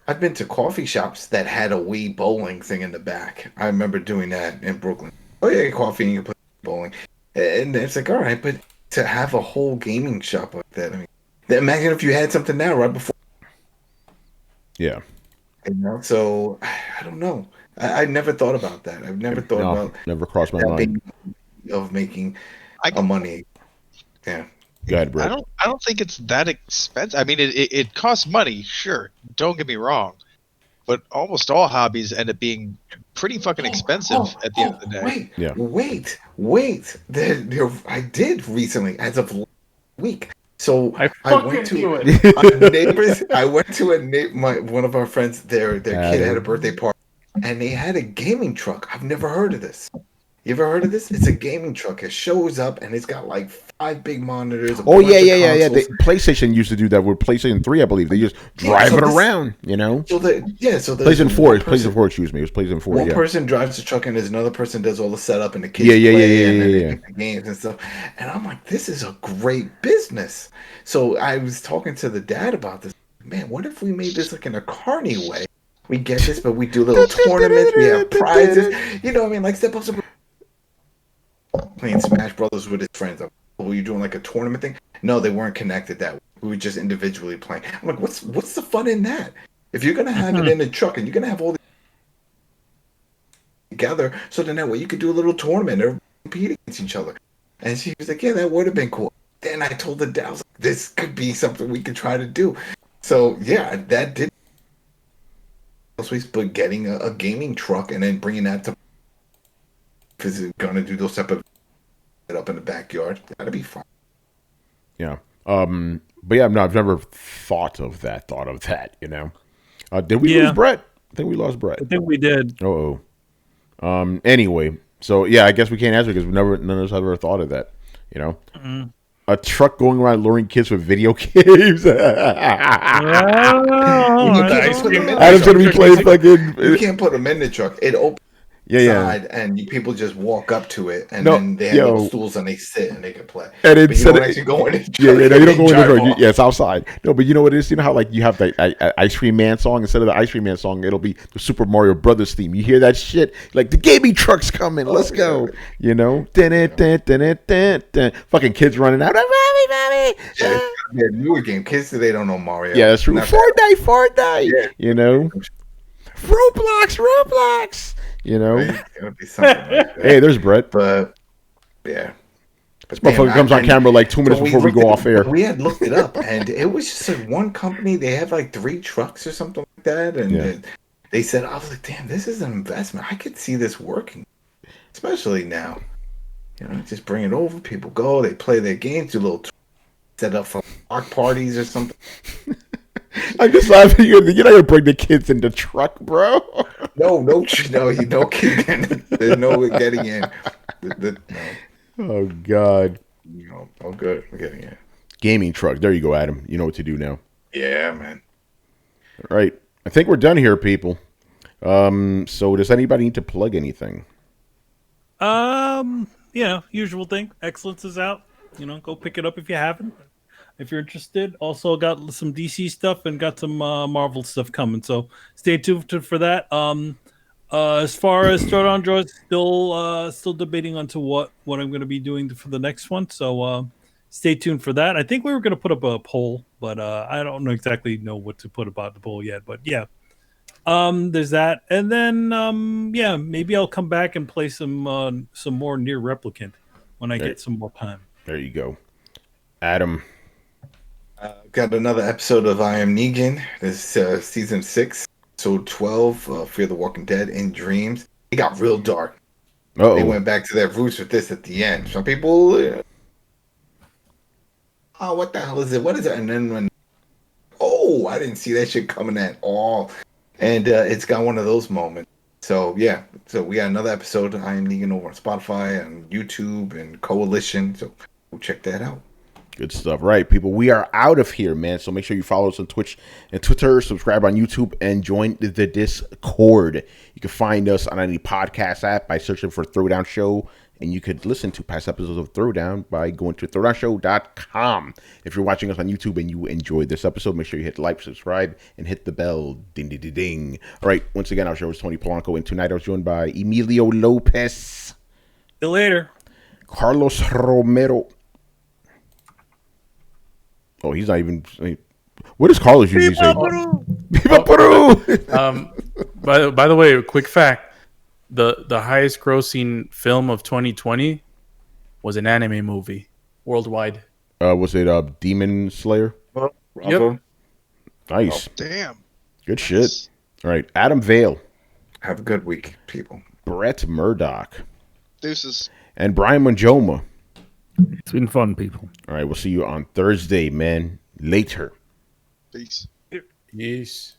Speaker 3: I've been to coffee shops that had a Wii bowling thing in the back. I remember doing that in Brooklyn. Oh yeah, coffee and you can play bowling, and it's like, all right, but to have a whole gaming shop like that, I mean, imagine if you had something now right before.
Speaker 1: Yeah.
Speaker 3: So I don't know. I never thought about that. I've never thought
Speaker 1: No,
Speaker 3: about
Speaker 1: never crossed my
Speaker 3: that
Speaker 1: mind.
Speaker 3: of making
Speaker 5: I-
Speaker 3: money. Yeah.
Speaker 1: Go ahead, Brett.
Speaker 5: I don't think it's that expensive. I mean, it costs money, sure. Don't get me wrong, but almost all hobbies end up being pretty fucking expensive at the end of the day.
Speaker 3: Wait,
Speaker 1: Yeah.
Speaker 3: wait. I did recently, as of last week. So I went to a neighbor's. I went to one of our friends. Their kid had a birthday party, and they had a gaming truck. I've never heard of this. You ever heard of this? It's a gaming truck. It shows up and it's got like 5 big monitors.
Speaker 1: Oh yeah. PlayStation used to do that with PlayStation 3, I believe. They just drive it around, you know.
Speaker 3: So
Speaker 1: PlayStation 4. PlayStation 4. Excuse me. It was PlayStation 4.
Speaker 3: One
Speaker 1: Yeah.
Speaker 3: person drives the truck and there's another person does all the setup and the kids
Speaker 1: Yeah.
Speaker 3: the games and stuff. And I'm like, this is a great business. So I was talking to the dad about this. Man, what if we made this like in a carny way? We get this, but we do little tournaments. We have prizes. You know what I mean? Like Step Up playing Smash Brothers with his friends. Were you doing like a tournament thing? No, they weren't connected that way. We were just individually playing. I'm like, what's the fun in that? If you're gonna have it in a truck and you're gonna have all these together, so then that way you could do a little tournament or compete against each other. And she was like, yeah, that would have been cool. Then I told the dad, I was like, this could be something we could try to do. So yeah, that did. But getting a gaming truck and then bringing that to is gonna do those type of up in the backyard. That'd be fun.
Speaker 1: Yeah. But yeah, no, I've never thought of that. You know. Did we lose Brett? I think we lost Brett.
Speaker 2: I think we did.
Speaker 1: Oh. Anyway, so yeah, I guess we can't answer because none of us have ever thought of that. You know. Mm-hmm. A truck going around luring kids with video games. Adam's gonna be playing fucking.
Speaker 3: You can't put them in the truck. It opens.
Speaker 1: Yeah.
Speaker 3: And people just walk up to it, and then they have little stools, and they sit, and they can play.
Speaker 1: And it's
Speaker 3: you don't actually go in.
Speaker 1: No, you don't go in the truck. Yeah, it's outside. No, but you know what it is? You know how like you have the Ice Cream Man song instead of the Ice Cream Man song, it'll be the Super Mario Brothers theme. You hear that shit? Like the gaming truck's coming. Let's go. You know, fucking kids running out. Mommy.
Speaker 3: Yeah, newer game. Kids today don't know Mario.
Speaker 1: Yeah, that's true. Fortnite. Yeah. You know, Roblox. You know,
Speaker 3: it'll be something like that.
Speaker 1: Hey, there's Brett.
Speaker 3: But yeah,
Speaker 1: this motherfucker comes on camera like 2 minutes before we go off air.
Speaker 3: We had looked it up, and it was just like one company. They had like 3 trucks or something like that, and they said, "I was like, damn, this is an investment. I could see this working, especially now. You know, just bring it over. People go, they play their games, do a little set up for block parties or something."
Speaker 1: I'm just laughing. You're not gonna bring the kids in the truck, bro.
Speaker 3: No kidding. There's no getting in. No.
Speaker 1: Oh God.
Speaker 3: Oh good. We're getting in.
Speaker 1: Gaming truck. There you go, Adam. You know what to do now.
Speaker 3: Yeah, man.
Speaker 1: All right. I think we're done here, people. So does anybody need to plug anything?
Speaker 2: Usual thing. Excellence is out. Go pick it up if you haven't. If you're interested, also got some DC stuff and got some Marvel stuff coming. So stay tuned for that. As far as Throwdown goes, still debating onto what I'm going to be doing for the next one. So stay tuned for that. I think we were going to put up a poll, but I don't exactly know what to put about the poll yet. But yeah, there's that, and then maybe I'll come back and play some more Near Replicant when I get some more time.
Speaker 1: There you go, Adam.
Speaker 3: Got another episode of I Am Negan. This season 6, episode 12, Fear the Walking Dead in Dreams. It got real dark.
Speaker 1: Uh-oh.
Speaker 3: They went back to their roots with this at the end. Some people, what the hell is it? What is it? And then I didn't see that shit coming at all. And it's got one of those moments. So yeah, we got another episode of I Am Negan over on Spotify and YouTube and Coalition. So go check that out.
Speaker 1: Good stuff. Right, people. We are out of here, man. So make sure you follow us on Twitch and Twitter, subscribe on YouTube, and join the Discord. You can find us on any podcast app by searching for Throwdown Show, and you could listen to past episodes of Throwdown by going to throwdownshow.com. If you're watching us on YouTube and you enjoyed this episode, make sure you hit like, subscribe, and hit the bell. Ding, ding, ding, ding. All right. Once again, our show is Tony Polanco, and tonight I was joined by Emilio Lopez.
Speaker 2: See you later.
Speaker 1: Carlos Romero. Oh, he's not even. What does Carlos usually say? Viva Peru!
Speaker 4: By the way, quick fact: the highest grossing film of 2020 was an anime movie worldwide.
Speaker 1: Was it Demon Slayer?
Speaker 4: Yep.
Speaker 1: Nice.
Speaker 5: Oh, damn.
Speaker 1: Good shit. All right, Adam Vale.
Speaker 3: Have a good week, people.
Speaker 1: Brett Murdoch.
Speaker 5: Deuces.
Speaker 1: And Brian Manjoma.
Speaker 6: It's been fun, people.
Speaker 1: All right, we'll see you on Thursday, man. Later.
Speaker 5: Peace.
Speaker 4: Peace.